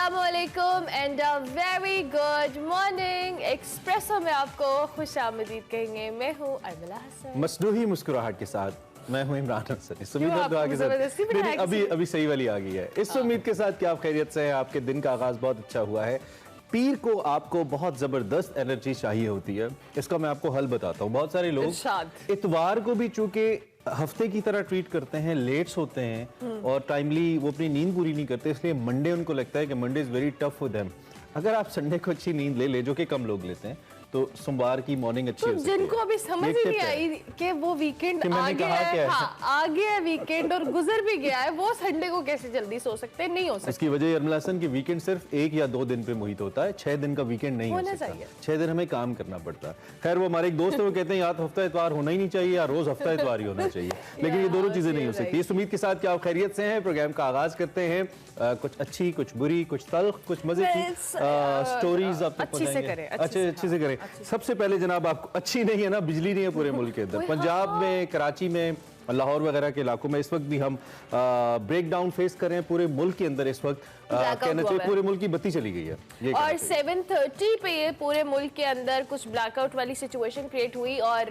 अस्सलामुअलैकुम and a very good morning. Espresso में आपको खुशामदीद कहेंगे। मैं हूँ अरबला हसन, मसनूही मुस्कुराहट के साथ मैं हूँ इमरान हसन। इस उम्मीद आपको दुआ के जबरदस्ती साथ बिठाया अभी सही वाली आ गई है। इस उम्मीद के साथ कि आप खैरियत से हैं, आपके दिन का आगाज बहुत अच्छा हुआ है। पीर को आपको बहुत जबरदस्त एनर्जी चाहिए होती है। इसका मैं आपको हल बताता हूँ। बहुत सारे लोग इतवार को भी चूंकि हफ्ते की तरह ट्रीट करते हैं, लेट्स होते हैं और टाइमली वो अपनी नींद पूरी नहीं करते, इसलिए मंडे उनको लगता है कि Monday is very tough for them. अगर आप संडे को अच्छी नींद ले जो कि कम लोग लेते हैं, तो सोमवार की मॉर्निंग अच्छी हो सकती है। जिनको अभी समझ ही नहीं आई कि वो वीकेंड आ गया है, हाँ, आ गया है वीकेंड और गुजर भी गया है, वो संडे को कैसे जल्दी सो सकते हैं? नहीं हो सकते। इसकी वजह अरमला हसन की वीकेंड सिर्फ 1 या 2 दिन पे मुहित होता है, 6 दिन का वीकेंड नहीं होना चाहिए। 6 दिन हमें काम करना पड़ता है। खैर, वो हमारे एक दोस्त है, वो कहते हैं या तो हफ्ता इतवार होना ही नहीं चाहिए या रोज हफ्ता इतवार ही होना चाहिए, लेकिन ये दोनों चीजें नहीं हो सकती। इस उम्मीद के साथ कि आप खैरियत से हैं, प्रोग्राम का आगाज करते हैं। कुछ अच्छी, कुछ बुरी, कुछ तल्ख, कुछ मजे की स्टोरीज आप तक पहुंचाएंगे। अच्छे से करें। सबसे पहले जनाब, आपको अच्छी नहीं है ना, बिजली नहीं है पूरे मुल्क के अंदर। पंजाब में, कराची में, लाहौर वगैरह के इलाकों में इस वक्त भी हम ब्रेक डाउन फेस कर रहे हैं। पूरे मुल्क के अंदर इस वक्त कहना चाहिए पूरे मुल्क की बत्ती चली गई है ये, और 7:30 पे ये पूरे मुल्क के अंदर कुछ ब्लैकआउट वाली सिचुएशन क्रिएट हुई और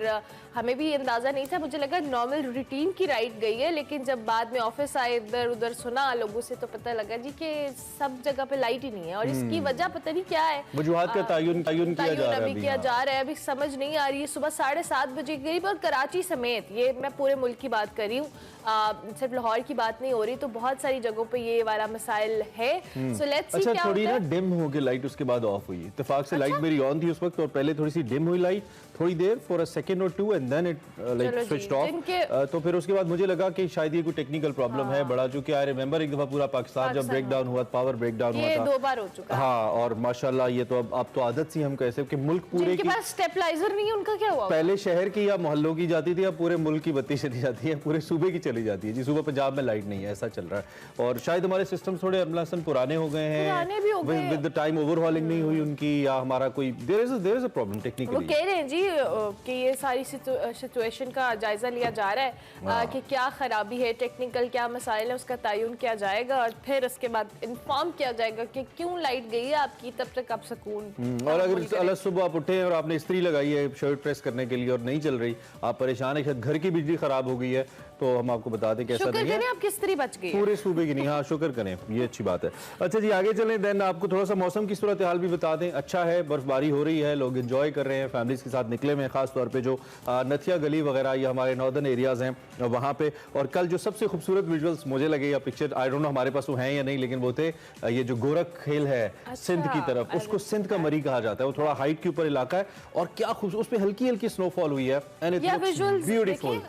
हमें भी अंदाजा नहीं था। मुझे लगा नॉर्मल रूटीन की राइड गई है, लेकिन जब बाद में ऑफिस आए, इधर उधर सुना लोगों से, तो पता लगा जी कि सब जगह पे लाइट ही नहीं है और इसकी वजह पता नहीं क्या है। वजूहात का तयन किया जा रहा है, अभी समझ नहीं आ रही है। सुबह 7:30 बजे करीब, और कराची समेत, ये मैं पूरे मुल्क की बात कर रही हूँ, सिर्फ लाहौर की बात नहीं हो रही, तो बहुत सारी जगहों पे ये वाला मसाइल है। सो लेट्स सी क्या थोड़ी ना डिम हो गई लाइट, उसके बाद ऑफ हुई। इत्तेफाक से लाइट मेरी ऑन थी उस वक्त, और पहले थोड़ी सी डिम हुई लाइट थोड़ी देर, for a second or two, and then it like switched off. तो फिर उसके बाद मुझे लगा कि शायद ये कोई टेक्निकल प्रॉब्लम है बड़ा, चूंकि आई रिमेंबर एक दफा पूरा पाकिस्तान जब ब्रेक डाउन हुआ, पावर ब्रेक डाउन हुआ था, 2 बार हो चुका। हाँ, और माशाल्लाह ये तो अब तो आदत सी हम कैसे कि मुल्क पूरे के पास स्टेबलाइजर नहीं है, उनका क्या हुआ? पहले शहर की या मोहल्लों की जाती थी, अब पूरे मुल्क की बत्ती चली जाती है, पूरे सूबे की चली जाती है जी। सुबह पंजाब में लाइट नहीं है, ऐसा चल रहा है। और शायद हमारे सिस्टम थोड़े पुराने हो गए हैं, विद द टाइम ओवरहॉलिंग नहीं हुई उनकी, या हमारा कोई there is a problem technically. वो कह रहे हैं जी कि ये सारी सिचुएशन का जायजा लिया जा रहा है कि क्या खराबी है, टेक्निकल क्या मसाइल है, उसका तयन किया जाएगा और फिर उसके बाद इन्फॉर्म किया जाएगा कि क्यों लाइट गई है आपकी, तब तक आप सुकून। और अगर अलग सुबह आप उठे और आपने इस्त्री लगाई है शर्ट प्रेस करने के लिए और नहीं चल रही, आप परेशान है, घर की बिजली खराब हो गई है, तो हम आपको बता दें कैसा नहीं है, आपकी इस्त्री बच गई पूरे सूबे की नहीं। हाँ, शुक्र करें, ये अच्छी बात है। अच्छा जी, आगे चलें। देन आपको थोड़ा सा मौसम की सूरत हाल भी बता दें। अच्छा है, बर्फबारी हो रही है, लोग एंजॉय कर रहे हैं, फैमिलीज के साथ निकले हुए, खास तौर पे जो नथिया गली वगैरह या हमारे नॉर्दर्न एरियाज हैं वहाँ पे। और कल जो सबसे खूबसूरत विजुअल्स मुझे लगे या पिक्चर, आई डोंट नो हमारे पास वो हैं या नहीं, लेकिन वो थे ये जो गोरख खेल है सिंध की तरफ, उसको सिंध का मरी कहा जाता है। वो थोड़ा हाइट के ऊपर इलाका है और क्या खूबसूरत, उस पर हल्की हल्की स्नोफॉल हुई है एंड इट लुक्स ब्यूटीफुल।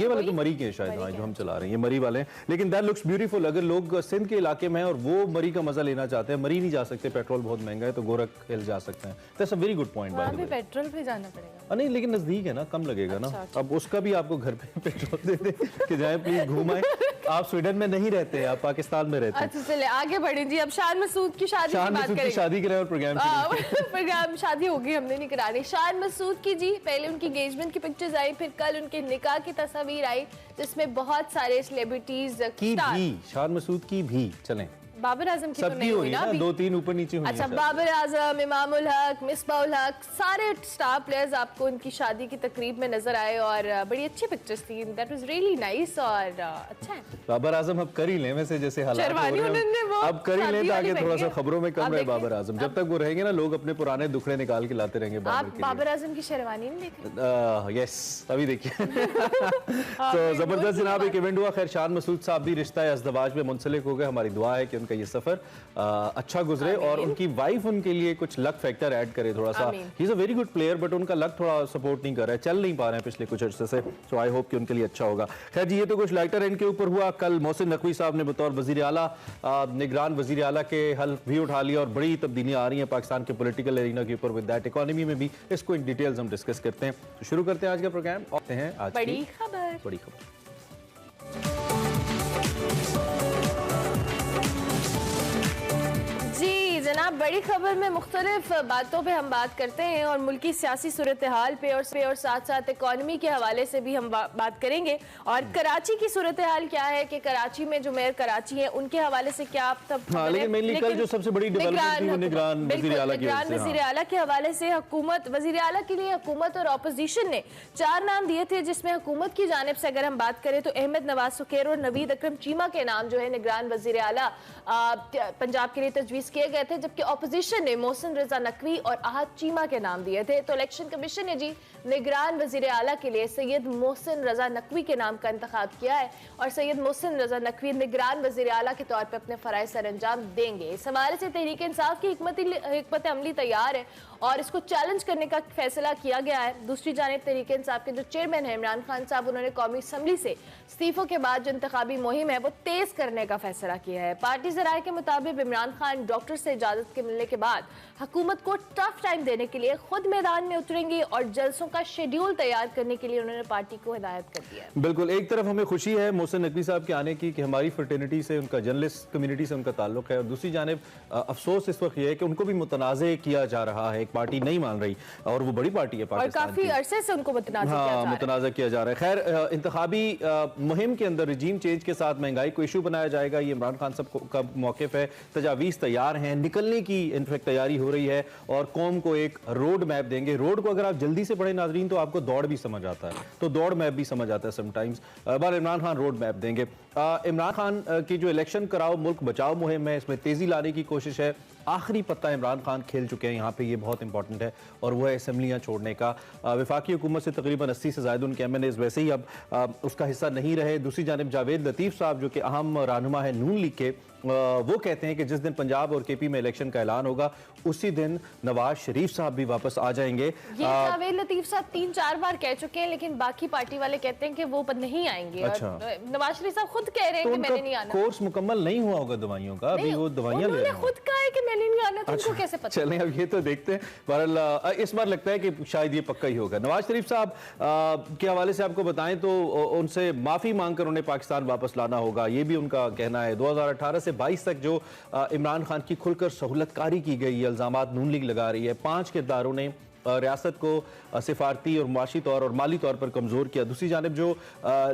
ये वाले तो मरी के शायद जो हम चला रहे हैं, ये मरी वाले हैं, लेकिन दैट लुक्स ब्यूटीफुल। अगर लोग सिंध के इलाके में हैं और वो मरी का मजा लेना चाहते हैं, मरी नहीं जा सकते, पेट्रोल बहुत महंगा है, तो गोरख खेल जा सकते हैं। That's a very good point. By the way petrol पे जाना पड़ेगा? नहीं, लेकिन नजदीक है ना, कम लगेगा ना। अब उसका भी आपको घर पे पेट्रोल दे दे कि जाए प्लीज घुमाए। आप स्वीडन में नहीं रहते, आप पाकिस्तान में रहते हैं। अच्छा चले आगे बढ़े जी। अब शान मसूद की शादी की बात करेंगे। शादी के प्रोग्राम शादी होगी, हमने नहीं करानी। शान मसूद की जी, पहले उनकी एंगेजमेंट की पिक्चर्स आई, फिर कल उनके निकाह की तस्वीर आई, जिसमें बहुत सारे सेलिब्रिटीज की भी, शान मसूद की भी, चलें बाबर आजम की तो नहीं हुई ना, 2-3 ऊपर नीचे हुई। अच्छा, बाबर आजम, इमामुल हक, मिसबाउल हक, सारे स्टार प्लेयर्स आपको उनकी शादी की तकरीब में नजर आए और बड़ी अच्छी पिक्चर्स थी। दैट वाज रियली नाइस और अच्छा है। बाबर आजम अब कर ही लें, वैसे जैसे हालात हो रहे हैं अब कर ही लें, ताकि थोड़ा सा खबरों में कम रहे बाबर आजम। जब तक वो रहेंगे ना, लोग अपने पुराने दुखड़े निकाल के लाते रहेंगे। आप बाबर आजम की शेरवानी नहीं देखे? यस, अभी देखिए। तो जबरदस्त जनाब एक इवेंट हुआ। खैर, शान मसूद साहब भी रिश्ता अज़दवाज में मुंसलिक हो गए। हमारी दुआ है कि उनका ये सफर अच्छा गुजरे और उनकी वाइफ उनके लिए कुछ लक फैक्टर ऐड करे थोड़ा सा। He is a very good player, but उनका लक थोड़ा सपोर्ट नहीं कर रहा है, चल नहीं पा रहे हैं पिछले कुछ अर्से से। सो आई होप कि उनके लिए अच्छा होगा। खैर जी, ये तो कुछ लाइटर एंड के ऊपर हुआ। कल मोहसिन नकवी साहब ने बतौर वजीर आला, निगरान वजीर आला के हल्फ भी उठा लिया और बड़ी तब्दीलियां आ रही हैं पाकिस्तान के पॉलिटिकल एरिना के ऊपर, विद दैट इकोनॉमी में भी। इसको इन डिटेल्स हम डिस्कस करते हैं। तो शुरू करते हैं आज का प्रोग्राम। आते हैं आज बड़ी खबर। जनाब, बड़ी खबर में मुख्तलिफ बातों पे हम बात करते हैं और मुल्की सियासी सूरत हाल पे और साथ साथ इकॉनमी के हवाले से भी हम बात करेंगे। और कराची की सूरत हाल क्या है कि कराची में जो मेयर कराची है उनके हवाले से क्या आप तब लेकिन कल जो सबसे बड़ी निगरान वज़ीर आला के हवाले से हुकूमत, वज़ीर आला के लिए हुकूमत और अपोजिशन ने 4 नाम दिए थे, जिसमें हुकूमत की जानिब से अगर हम बात करें तो अहमद नवाज सुखैर और नवीद अकरम चीमा के नाम जो है निगरान वज़ीर आला पंजाब के लिए तजवीज़ किए गए थे, जबकि अपोजिशन ने मोहसिन रजा नकवी और आहद चीमा के नाम दिए थे। तो इलेक्शन कमीशन ने जी निगरान वज़ीर आला के लिए सैयद मोहसिन रजा नकवी के नाम का इंतखाब किया है और सैयद मोहसिन रजा नकवी निगरान वज़ीर आला के तौर पर अपने फ़राइज़ सर अंजाम देंगे। इस हवाले से तहरीक इंसाफ की हिकमत अमली तैयार है और इसको चैलेंज करने का फैसला किया गया है। दूसरी जानिब तहरीक इंसाफ के जो चेयरमैन है इमरान खान साहब, उन्होंने कौमी असम्बली से इस्तीफों के बाद जो इंतखाबी मुहिम है वो तेज करने का फैसला किया है। पार्टी ज़राए के मुताबिक इमरान खान डॉक्टर से इजाजत के मिलने के बाद हुकूमत को टफ टाइम देने के लिए खुद मैदान में उतरेंगे और जलसों का शेड्यूल तैयार करने के लिए उन्होंने पार्टी को हिदायत कर दिया है। बिल्कुल, एक तरफ हमें खुशी है मोहसिन नकवी साहब के आने की कि हमारी फर्टर्निटी से, उनका जर्नलिस्ट कम्युनिटी से उनका ताल्लुक है, और दूसरी जानिब अफसोस इस वक्त यह है कि उनको भी मुतनाज़े किया जा रहा है। एक पार्टी नहीं मान रही और वो बड़ी पार्टी है पाकिस्तान की, काफी अरसे से उनको मुतनाज़ा किया जा रहा है। खैर, इंतखाबी मुहिम के अंदर रजीम चेंज के साथ महंगाई को इशू बनाया जाएगा, ये इमरान खान साहब का मौक़िफ़ है। तजावीज़ तैयार हैं, निकलने की इनफैक्ट तैयारी हो रही है और कौम को एक रोड मैप देंगे। रोड को अगर आप जल्दी से पढ़े नाजरीन तो आपको दौड़ भी समझ आता है, तो दौड़ मैप भी समझ आता है समटाइम्स। बार इमरान खान रोड मैप देंगे। इमरान खान की जो इलेक्शन कराओ मुल्क बचाओ मुहिम है, इसमें तेजी लाने की कोशिश है। आखिरी पत्ता इमरान खान खेल चुके हैं यहाँ पे, ये बहुत इंपॉर्टेंट है, और वो है असम्बलियाँ छोड़ने का। वफाकी हुकूमत से तकरीबन 80 से ज़ायद उनके MNAs वैसे ही अब उसका हिस्सा नहीं रहे। दूसरी जानिब जावेद लतीफ़ साहब जो कि अहम रहनुमा है नून लीग के, वो कहते हैं कि जिस दिन पंजाब और KP में इलेक्शन का ऐलान होगा उसी दिन नवाज शरीफ साहब भी वापस आ जाएंगे। ये जावेद लतीफ साहब 3-4 बार कह चुके हैं, लेकिन बाकी पार्टी वाले कहते हैं कि वो नहीं आएंगे। अच्छा। और नवाज शरीफ साहब खुद कह रहे हैं कि मैंने नहीं आना। कोर्स मुकम्मल नहीं हुआ होगा दवाइयों का, अभी वो दवाइयां ले रहे हैं। खुद कहा है कि मैंने नहीं आना, तुमको कैसे पता? चलें अब ये तो देखते हैं। बहरहाल इस बार लगता है कि शायद ये पक्का ही होगा। नवाज शरीफ साहब के हवाले से आपको बताएं तो उनसे माफी मांगकर उन्हें पाकिस्तान वापस लाना होगा, ये भी उनका कहना है। 2018 से 22 तक जो इमरान खान की खुलकर सहूलतकारी की गई, इल्जामात नून लीग लगा रही है। 5 किरदारों ने रियासत को सिफारती और माशी तौर और माली तौर पर कमज़ोर किया। दूसरी जानिब जो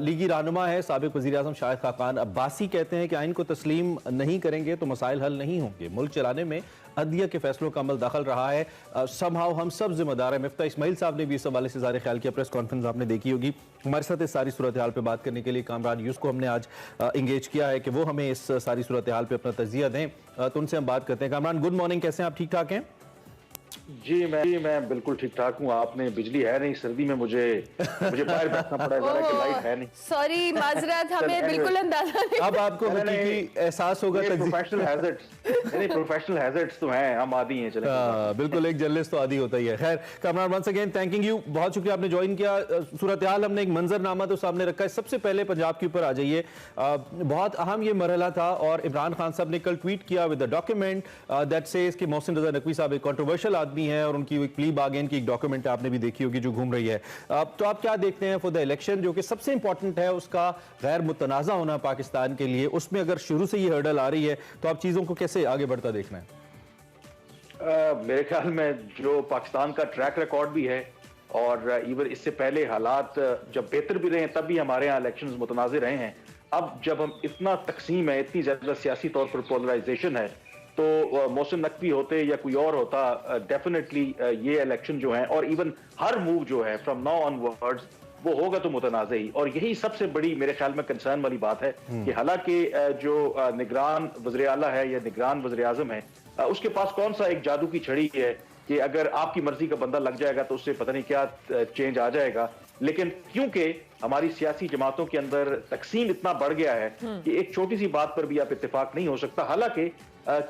लीगी रहनुमा है साबिक़ वज़ीर आज़म शाहिद खाकान अब्बासी कहते हैं कि आइन को तस्लीम नहीं करेंगे तो मसाइल हल नहीं होंगे। मुल्क चलाने में अदलिया के फैसलों का अमल दाखिल रहा है, समहाउ हम सब जिम्मेदार हैं। मिफ्ता इस्माइल साहब ने भी इस हवाले से ज़ाहिर ख्याल किया, प्रेस कॉन्फ्रेंस आपने देखी होगी। हमारे साथ इस सारी सूरत हाल पर बात करने के लिए कामरान यूस को हमने आज इंगेज किया है कि वो हमें इस सारी सूरत हाल पर अपना तजिया दें, तो उनसे हम बात करते हैं। कामरान, गुड मॉर्निंग, कैसे हैं आप? ठीक ठाक हैं? जी मैं बिल्कुल ठीक ठाक हूँ। आपने बिजली है नहीं, सर्दी में मुझे बाहर बैठना पड़ा है, कि लाइट है नहीं। सॉरी, माजरत, हमें बिल्कुल अंदाजा नहीं। अब आपको एहसास होगा। प्रोफेशनल हैजर्ड्स तो हैं, हम आदी हैं। चले बिल्कुल, एक जर्नलिस्ट तो आदी होता ही है। खैर Kamran, once again thanking you, बहुत शुक्रिया आपने ज्वाइन किया। सूरत हाल हमने एक मंजरनामा तो सामने रखा है। सबसे पहले पंजाब के ऊपर आ जाइए। बहुत अहम ये मरहला था और इमरान खान साहब ने कल ट्वीट किया with the document that says कि मोहसिन रजा नकवी साहब एक कंट्रोवर्शियल आदमी है और उनकी एक प्ली बार्गेन की एक डॉक्यूमेंट आपने भी देखी होगी जो घूम रही है। तो आप क्या देखते हैं फॉर द इलेक्शन, जो कि सबसे इंपॉर्टेंट है, उसका गैर मुतनाज़ा होना पाकिस्तान के लिए, उसमें अगर शुरू से ये हर्डल आ रही है तो आप चीज़ों को कैसे आगे बढ़ता देखना है? मेरे ख्याल में जो पाकिस्तान का ट्रैक रिकॉर्ड भी है और इवन इससे पहले हालात जब बेहतर भी रहे तब भी हमारे यहाँ इलेक्शंस मुतनाज़े रहे हैं। अब जब हम इतना तकसीम है, इतनी ज़्यादा सियासी तौर पर पोलराइजेशन है, तो मोहसिन नकवी होते या कोई और होता, डेफिनेटली ये इलेक्शन जो है और इवन हर मूव जो है फ्रॉम नाउ ऑनवर्ड्स वो होगा तो मुतनाज़ ही। और यही सबसे बड़ी मेरे ख्याल में कंसर्न वाली बात है कि हालांकि जो निगरान वज़ीर आला है या निगरान वज़ीर आज़म है, उसके पास कौन सा एक जादू की छड़ी है कि अगर आपकी मर्जी का बंदा लग जाएगा तो उससे पता नहीं क्या चेंज आ जाएगा। लेकिन क्योंकि हमारी सियासी जमातों के अंदर तकसीम इतना बढ़ गया है कि एक छोटी सी बात पर भी आप इत्तेफाक नहीं हो सकता। हालांकि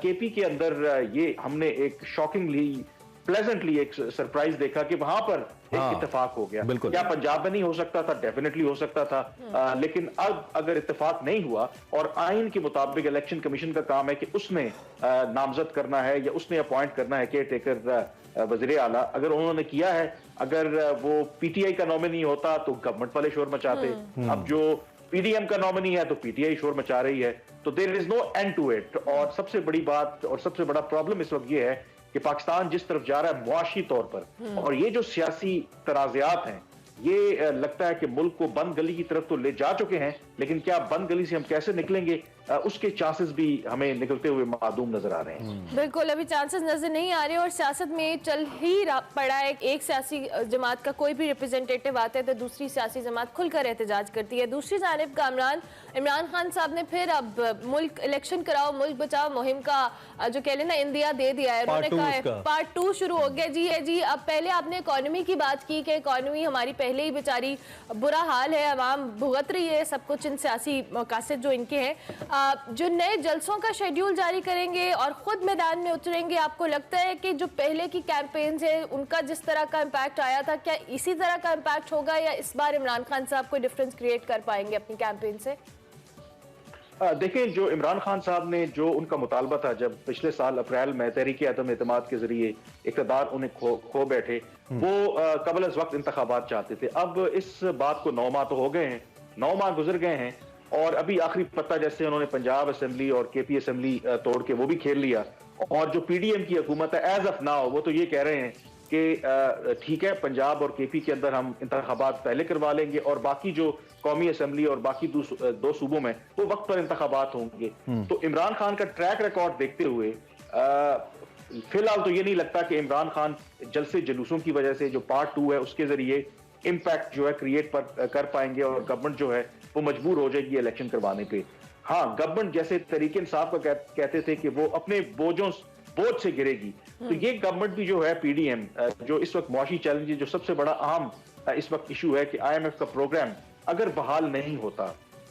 KP के अंदर ये हमने एक शॉकिंगली प्लेजेंटली एक सरप्राइज देखा कि वहां पर एक इत्तेफाक हो गया। क्या पंजाब में नहीं हो सकता था? डेफिनेटली हो सकता था। लेकिन अब अगर इत्तेफाक नहीं हुआ और आइन के मुताबिक इलेक्शन कमीशन का काम है कि उसने नामजद करना है या उसने अपॉइंट करना है केयर टेकर वज़ीर आला, अगर उन्होंने किया है, अगर वो PTI का नॉमिनी होता तो गवर्नमेंट वाले शोर मचाते। अब जो PDM का नॉमिनी है तो PTI शोर मचा रही है। तो there is no end to it. और सबसे बड़ी बात और सबसे बड़ा प्रॉब्लम इस वक्त ये है कि पाकिस्तान जिस तरफ जा रहा है मुआशी तौर पर, और ये जो सियासी तनाज़ात हैं, ये लगता है कि मुल्क को बंद गली की तरफ तो ले जा चुके हैं, लेकिन क्या बंद गली से हम कैसे निकलेंगे, उसके चांसेस भी हमें निकलते हुए मादूम नजर आ रहे हैं। बिल्कुल, अभी चांसेस नजर नहीं आ रहे और सियासत में चल ही पड़ा है। एक सियासी जमात का कोई भी रिप्रेजेंटेटिव आता है तो दूसरी सियासी जमात खुलकर एहतजाज करती है। दूसरी जानिब का इमरान खान साहब ने फिर अब मुल्क इलेक्शन कराओ मुल्क बचाओ मुहिम का जो कह लेना इंदिया दे दिया है। उन्होंने कहा है पार्ट 2 शुरू हो गया। जी है जी। अब पहले आपने इकोनॉमी की बात की कि इकोनॉमी हमारी पहले ही बेचारी बुरा हाल है, अवाम भुगत रही है सब कुछ इन सियासी मकासद जो इनके हैं। जो नए जलसों का शेड्यूल जारी करेंगे और खुद मैदान में उतरेंगे, आपको लगता है कि जो पहले की कैंपेन्स है उनका जिस तरह का इम्पैक्ट आया था, क्या इसी तरह का इम्पैक्ट होगा या इस बार इमरान खान साहब कोई डिफरेंस क्रिएट कर पाएंगे अपनी कैंपेन से? देखें, जो इमरान खान साहब ने जो उनका मुतालबा था जब पिछले साल अप्रैल में तहरीक अदम एतमाद के जरिए इक़्तिदार उन्हें खो बैठे, वो कबल अज़ वक्त इंतखाबात चाहते थे। अब इस बात को 9 माह तो हो गए हैं, 9 माह गुजर गए हैं और अभी आखिरी पत्ता जैसे उन्होंने पंजाब असेंबली और केपी असेंबली तोड़ के वो भी खेल लिया। और जो पीडीएम की हुकूमत है एज ऑफ नाउ, वो तो ये कह रहे हैं कि ठीक है पंजाब और केपी के अंदर हम इंतखाबात पहले करवा लेंगे और बाकी जो कौमी असेंबली और बाकी दो सूबों में वो वक्त पर इंतखाबात होंगे। तो इमरान खान का ट्रैक रिकॉर्ड देखते हुए फिलहाल तो ये नहीं लगता कि इमरान खान जलसे जुलूसों की वजह से जो पार्ट 2 है उसके जरिए इम्पैक्ट जो है क्रिएट कर पाएंगे और गवर्नमेंट जो है वो मजबूर हो जाएगी इलेक्शन करवाने पे। हाँ, गवर्नमेंट जैसे तरीके इंसाफ का कहते थे कि वो अपने बोझ से गिरेगी, तो ये गवर्नमेंट भी जो है पीडीएम जो इस वक्त मुआशी चैलेंज जो सबसे बड़ा अहम इस वक्त इशू है कि IMF का प्रोग्राम अगर बहाल नहीं होता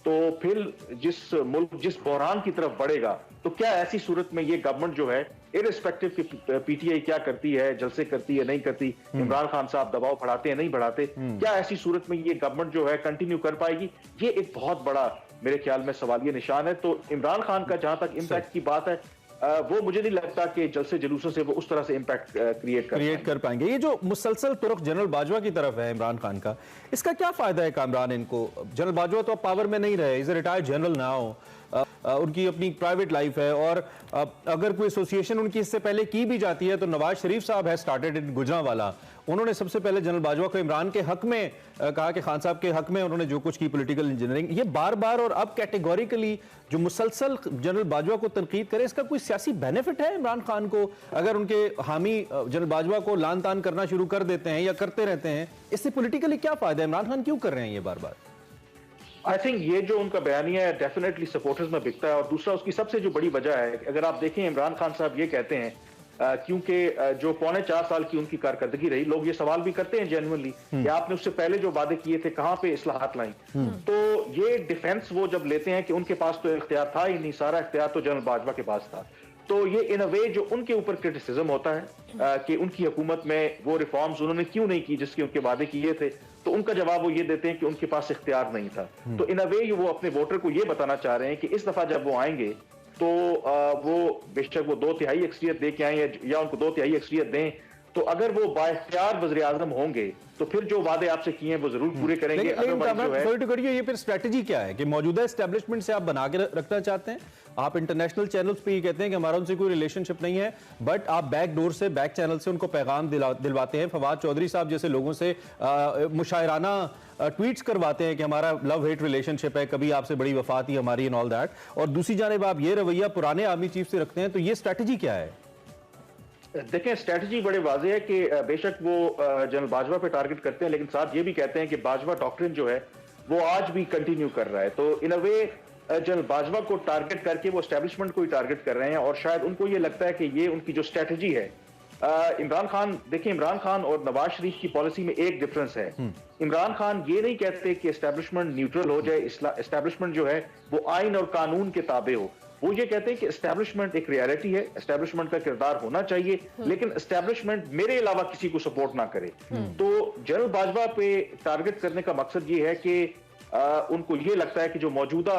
तो फिर जिस बहरान की तरफ बढ़ेगा, तो क्या ऐसी सूरत में ये गवर्नमेंट जो है इररिस्पेक्टिव कि पीटीआई क्या करती है, जलसे करती है नहीं करती, इमरान खान साहब दबाव बढ़ाते हैं नहीं बढ़ाते, क्या ऐसी सूरत में ये गवर्नमेंट जो है कंटिन्यू कर पाएगी? ये एक बहुत बड़ा मेरे ख्याल में सवालिया निशान है। तो इमरान खान का जहां तक इम्पैक्ट की बात है, वो मुझे नहीं लगता कि जलसे जुलूसों से वो उस तरह से इम्पैक्ट क्रिएट कर पाएंगे। ये जो मुसलसल तुरुख जनरल बाजवा की तरफ है इमरान खान का, इसका क्या फायदा है कामरान इनको? जनरल बाजवा तो अब पावर में नहीं रहे, is a retired general now, उनकी अपनी प्राइवेट लाइफ है और अगर कोई एसोसिएशन उनकी इससे पहले की भी जाती है तो नवाज शरीफ साहब है स्टार्टेड इन गुजरांवाला, उन्होंने सबसे पहले जनरल बाजवा को इमरान के हक में कहा कि खान साहब के हक में उन्होंने जो कुछ की पॉलिटिकल इंजीनियरिंग, ये बार बार और अब कैटेगोरिकली जो मुसलसल जनरल बाजवा को तनकीद करे, इसका कोई सियासी बेनिफिट है इमरान खान को? अगर उनके हामी जनरल बाजवा को लान तान करना शुरू कर देते हैं या करते रहते हैं, इससे पॉलिटिकली क्या फायदा है? इमरान खान क्यों कर रहे हैं ये बार बार? आई थिंक ये जो उनका बयानिया है डेफिनेटली सपोर्टर्स में बिकता है। और दूसरा उसकी सबसे जो बड़ी वजह है, अगर आप देखें इमरान खान साहब ये कहते हैं क्योंकि जो 4.25 साल की उनकी कारकर्दगी रही, लोग ये सवाल भी करते हैं जेन्युइनली कि आपने उससे पहले जो वादे किए थे कहां पे इस्लाहात लाई। तो ये डिफेंस वो जब लेते हैं कि उनके पास तो इख्तियार था ही नहीं, सारा इख्तियार तो जनरल बाजवा के पास था, तो ये इन अ वे जो उनके ऊपर क्रिटिसिज्म होता है कि उनकी हुकूमत में वो रिफॉर्म्स उन्होंने क्यों नहीं की जिसके उनके वादे किए थे, तो उनका जवाब वो ये देते हैं कि उनके पास इख्तियार नहीं था। तो इन अ वे वो अपने वोटर को ये बताना चाह रहे हैं कि इस दफा जब वो आएंगे तो वो बेशक वो 2/3 अक्सरियत दे के आए या उनको 2/3 अक्सरियत दें, तो अगर वो बाइख्तियार वज़ीर आज़म होंगे तो फिर जो वादे आपसे किए हैं वो जरूर पूरे करेंगे। ये फिर स्ट्रेटजी क्या है कि मौजूदा एस्टेब्लिशमेंट से आप बना के रखना चाहते हैं? आप इंटरनेशनल चैनल्स पे ये कहते हैं कि हमारा उनसे कोई रिलेशनशिप नहीं है, बट आप बैक डोर से, बैक चैनल से उनको पैगाम दिलवाते हैं। फवाद चौधरी साहब जैसे लोगों से मुशायराना ट्वीट्स करवाते हैं कि हमारा लव हेट रिलेशनशिप है, कभी आपसे बड़ी वफा थी हमारी एंड ऑल दैट, और दूसरी जानिब आप ये रवैया पुराने आर्मी चीफ से रखते हैं, तो ये स्ट्रेटजी क्या है? देखें, स्ट्रेटजी बड़े वाजे है कि बेशक वो जनरल बाजवा पे टारगेट करते हैं, लेकिन साथ ये भी कहते हैं कि बाजवा डॉक्ट्रिन जो है वो आज भी कंटिन्यू कर रहा है। तो इन अ वे जनरल बाजवा को टारगेट करके वो एस्टेब्लिशमेंट को ही टारगेट कर रहे हैं और शायद उनको ये लगता है कि ये उनकी जो स्ट्रेटजी है। इमरान खान, देखिए इमरान खान और नवाज शरीफ की पॉलिसी में एक डिफरेंस है। इमरान खान ये नहीं कहते कि एस्टेब्लिशमेंट न्यूट्रल हो जाए, एस्टेब्लिशमेंट जो है वो आइन और कानून के ताबे हो। वो ये कहते हैं कि एस्टेब्लिशमेंट एक रियलिटी है, एस्टेब्लिशमेंट का किरदार होना चाहिए, लेकिन एस्टेब्लिशमेंट मेरे अलावा किसी को सपोर्ट ना करे। तो जनरल बाजवा पे टारगेट करने का मकसद ये है कि उनको ये लगता है कि जो मौजूदा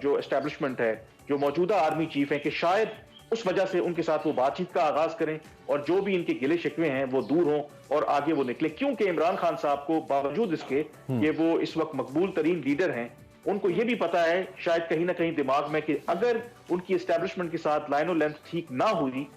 जो एस्टेब्लिशमेंट है, जो मौजूदा आर्मी चीफ है, कि शायद उस वजह से उनके साथ वो बातचीत का आगाज करें और जो भी इनके गिले शिकवे हैं वो दूर हों और आगे वो निकले। क्योंकि इमरान खान साहब को बावजूद इसके कि वो इस वक्त मकबूल तरीन लीडर हैं, उनको ये भी पता है शायद कहीं ना कहीं दिमाग में कि अगर उनकी एस्टेब्लिशमेंट के साथ लाइन और लेंथ ठीक ना हुई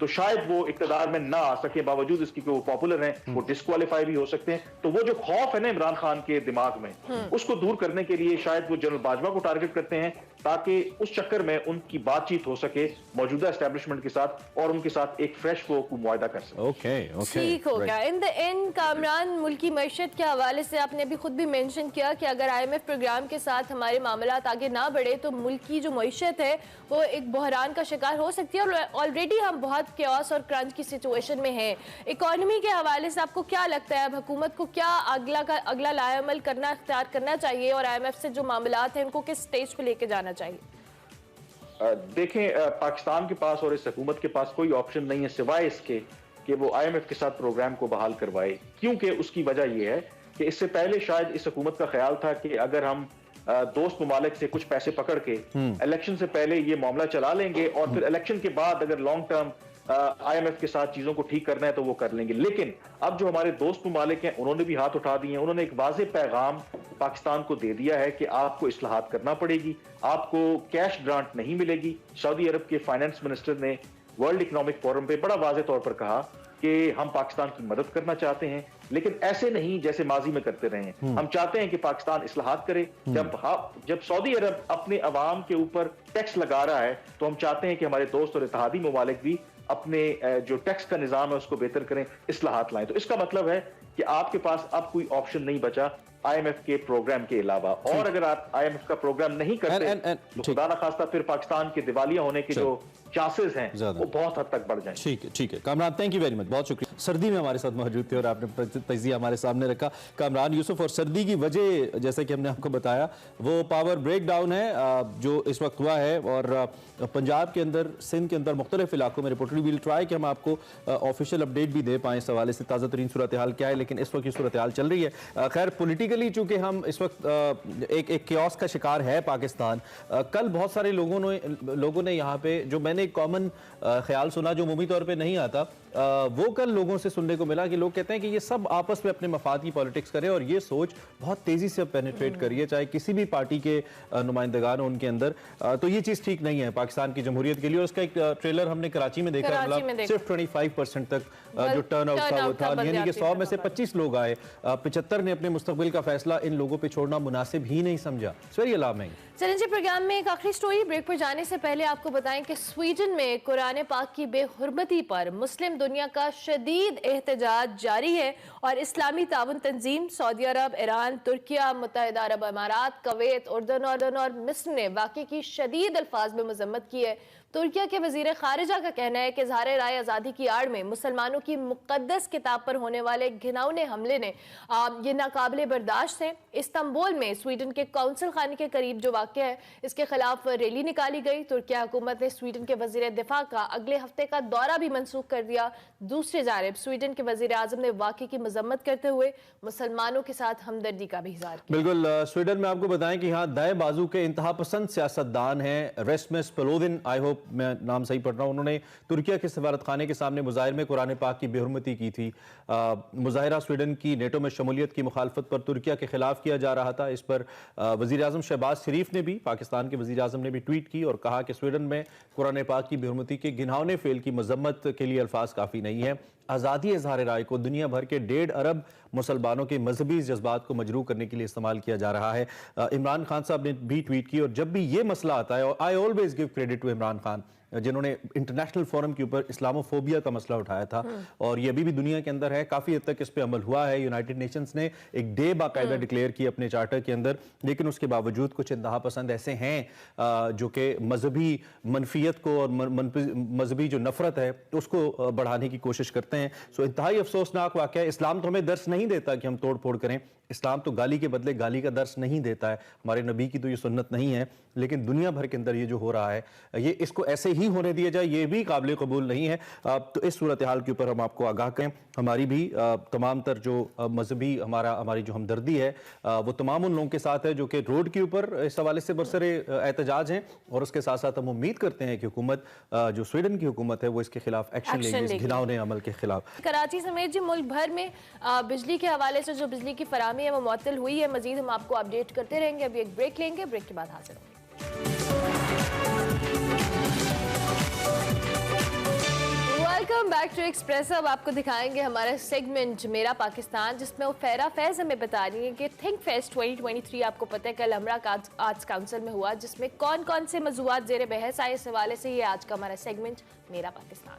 तो शायद वो इक्तदार में ना आ सके, बावजूद इसकी कि वो पॉपुलर हैं, वो डिस्क्वालीफाई भी हो सकते हैं। तो वो जो खौफ है ना इमरान खान के दिमाग में, उसको दूर करने के लिए शायद वो जनरल बाजवा को टारगेट करते हैं, ताकि उस चक्कर में उनकी बातचीत हो सके मौजूदा एस्टेब्लिशमेंट के साथ और उनके साथ एक फ्रेश वो मुआहदा कर सके। ओके ठीक हो गया। इन द एंड कामरान, मुल्की मईशत के हवाले से आपने अभी खुद भी मेंशन किया कि अगर IMF प्रोग्राम के साथ हमारे मामलात आगे ना बढ़े तो मुल्क की जो मईशत है वो एक बहरान का शिकार हो सकती है, और ऑलरेडी हम बहुत क्योस और क्रंच की सिचुएशन में हैं। इकोनॉमी के हवाले से आपको क्या लगता है, अब हुकूमत को क्या अगला लाएअमल करना इख्तियार करना चाहिए, और IMF से जो मामलात हैं उनको किस स्टेज पे लेके जाना चाहिए? देखें, पाकिस्तान के पास और इस हुकूमत के पास कोई ऑप्शन नहीं है सिवाय इसके कि वो IMF के साथ प्रोग्राम को बहाल करवाए, क्योंकि उसकी वजह यह है कि इससे पहले शायद इस हुकूमत का ख्याल था कि अगर हम दोस्त ममालिक से कुछ पैसे पकड़ के इलेक्शन से पहले ये मामला चला लेंगे और फिर इलेक्शन के बाद अगर लॉन्ग टर्म IMF के साथ चीजों को ठीक करना है तो वो कर लेंगे। लेकिन अब जो हमारे दोस्त ममालिक हैं उन्होंने भी हाथ उठा दिए हैं, उन्होंने एक वाज़ेह पैगाम पाकिस्तान को दे दिया है कि आपको इस्लाहात करना पड़ेगी, आपको कैश ग्रांट नहीं मिलेगी। सऊदी अरब के फाइनेंस मिनिस्टर ने वर्ल्ड इकोनॉमिक फोरम पे बड़ा वाज़ेह तौर पर कहा कि हम पाकिस्तान की मदद करना चाहते हैं, लेकिन ऐसे नहीं जैसे माजी में करते रहे हैं। हम चाहते हैं कि पाकिस्तान इस्लाहात करे। जब सऊदी अरब अपने अवाम के ऊपर टैक्स लगा रहा है तो हम चाहते हैं कि हमारे दोस्त और इत्तेहादी ममालिक भी अपने जो टैक्स का निजाम है उसको बेहतर करें, इस्लाहात लाएं। तो इसका मतलब है कि आपके पास अब कोई ऑप्शन नहीं बचा IMF के प्रोग्राम के अलावा, और अगर आप IMF का प्रोग्राम नहीं करते तो खुदा ना खास्ता फिर पाकिस्तान के दिवालिया होने के जो चांसेस हैं वो बहुत हद तक बढ़ जाएंगे। ठीक है Kamran, thank you very much, बहुत शुक्रिया। सर्दी में हमारे साथ मौजूद थे और आपने तजिया हमारे सामने रखा। कामरान यूसुफ, और सर्दी की वजह जैसे कि हमने आपको बताया वो पावर ब्रेक डाउन है जो इस वक्त हुआ है, और पंजाब के अंदर, सिंध के अंदर मुख्तलिफ इलाकों में रिपोर्टरी विल ट्राई कि हम आपको ऑफिशियल अपडेट भी दे पाएँ इस हवाले से ताज़ा तरीन सूरत हाल क्या है, लेकिन इस वक्त की सूरत हाल चल रही है। खैर, पोलिटिकली चूँकि हम इस वक्त एक क्योस का शिकार है पाकिस्तान। कल बहुत सारे लोगों ने यहाँ पे, जो मैंने एक कॉमन ख्याल सुना जो मुमकिन तौर पे नहीं आता, वो कल लोगों से सुनने को मिला कि लोग कहते हैं कि ये सब आपस में अपने मफाद की पॉलिटिक्स करें, और ये सोच बहुत तेजी से पेनिट्रेट करी है, चाहे किसी भी पार्टी के नुमाइंदगान हो उनके अंदर। तो ये चीज़ ठीक नहीं है पाकिस्तान की जमहूरियत के लिए। और उसका एक ट्रेलर हमने कराची में देखा, सिर्फ 25% तक जो टर्न आउट था वो था, यानी कि 100 में से 25 लोग आए, 75 ने अपने मुस्तकबिल का फैसला इन लोगों पे छोड़ना मुनासिब ही नहीं समझा। Very alarming. चलें जी, प्रोग्राम में एक आखिरी स्टोरी। ब्रेक पर जाने से पहले आपको बताएं कि स्वीडन में कुरान पाक की बेहुरमती पर मुस्लिम दुनिया का शदीद एहतजाज जारी है, और इस्लामी ताउन तंजीम, सऊदी अरब, ईरान, तुर्किया, मुत्तहिदा अरब अमारात, कुवैत, उर्दन और मिस्र ने वाक़े की शदीद अल्फाज में मजम्मत की है। तुर्किया के वजीर खारिजा का कहना है कि इज़हार राय आज़ादी की आड़ में मुसलमानों की मुक़द्दस किताब पर होने वाले घिनौने हमले ने ये नाकाबिले बर्दाश्त है। इस्तांबुल में स्वीडन के कौंसल खाने के करीब जो वाक़या है, इसके खिलाफ रैली निकाली गई। तुर्किया हुकूमत ने स्वीडन के वजीर दिफा का अगले हफ्ते का दौरा भी मनसूख कर दिया। दूसरी जानिब स्वीडन के वजीर आज़म ने वाक़े की मजम्मत करते हुए मुसलमानों के साथ हमदर्दी का भी इज़हार किया। बिल्कुल, स्वीडन में आपको बताएं कि यहाँ दाएं बाजू के इंतहा पसंद सियासतदान हैं रेस्मस पेलोदिन, आई होप मैं नाम सही पढ़ रहा हूँ, उन्होंने तुर्किया के सफारत खाने के सामने मुजाहिर में कुरान पाक की बेहुरमती की थी। मुजाहिरा स्वीडन की नेटो में शमूलियत की मुखालफत पर तुर्किया के खिलाफ किया जा रहा था। इस पर वज़ीर आज़म शहबाज शरीफ ने भी, पाकिस्तान के वज़ीर आज़म ने भी ट्वीट की और कहा कि स्वीडन में कुरान पाक की बेहुरमती के घिनौने फेल की मजम्मत के लिए अल्फाज काफ़ी नहीं है। आज़ादी इज़हार राय को दुनिया भर के 1.5 अरब मुसलमानों के मजहबी जज्बात को मजरूह करने के लिए इस्तेमाल किया जा रहा है। इमरान खान साहब ने भी ट्वीट की, और जब भी ये मसला आता है, और I always give credit to Imran Khan जिन्होंने इंटरनेशनल फोरम के ऊपर इस्लामोफोबिया का मसला उठाया था, और ये अभी भी दुनिया के अंदर है, काफ़ी हद तक इस पर अमल हुआ है। यूनाइटेड नेशंस ने एक डे बाकायदा डिक्लेयर की अपने चार्टर के अंदर, लेकिन उसके बावजूद कुछ इंतहा पसंद ऐसे हैं जो कि मजहबी मनफियत को और मजहबी जो नफरत है उसको बढ़ाने की कोशिश करते हैं। सो इंतहाई अफसोसनाक वाक़या है। इस्लाम तो हमें दर्श नहीं देता कि हम तोड़ फोड़ करें, इस्लाम तो गाली के बदले गाली का दर्श नहीं देता है, हमारे नबी की तो ये सुन्नत नहीं है। लेकिन दुनिया भर के अंदर ये जो हो रहा है, ये इसको ऐसे ही होने दिया जाए, ये भी काबिल कबूल नहीं है। तो इस सूरत हाल के ऊपर हम आपको आगाह करें। हमारी भी तमाम तर जो मजहबी हमारी जो हमदर्दी है वो तमाम उन लोगों के साथ है जो कि रोड के ऊपर इस हवाले से बरसरे एहतजाज हैं, और उसके साथ साथ हम उम्मीद करते हैं कि हुकूमत, जो स्वीडन की हुकूमत है, वो इसके खिलाफ एक्शन लेगी, इस घिनौने अमल के खिलाफ। कराची समेत जी मुल्क भर में बिजली के हवाले से जो बिजली की फराहमी सलामी है वो मुअत्तल हुई है। मजीद हम आपको अपडेट करते रहेंगे। अभी एक ब्रेक लेंगे, ब्रेक के बाद हाजिर होंगे। Welcome back to Express. अब आपको दिखाएंगे हमारा सेगमेंट मेरा पाकिस्तान, जिसमें फैरा फैज हमें बता रही है कि थिंक फेस्ट 2023 आपको पता है कल हमरा आर्ट्स काउंसिल में हुआ, जिसमें कौन कौन से मौज़ूआत ज़ेर बहस आए। इस हवाले से ये आज का हमारा सेगमेंट मेरा पाकिस्तान।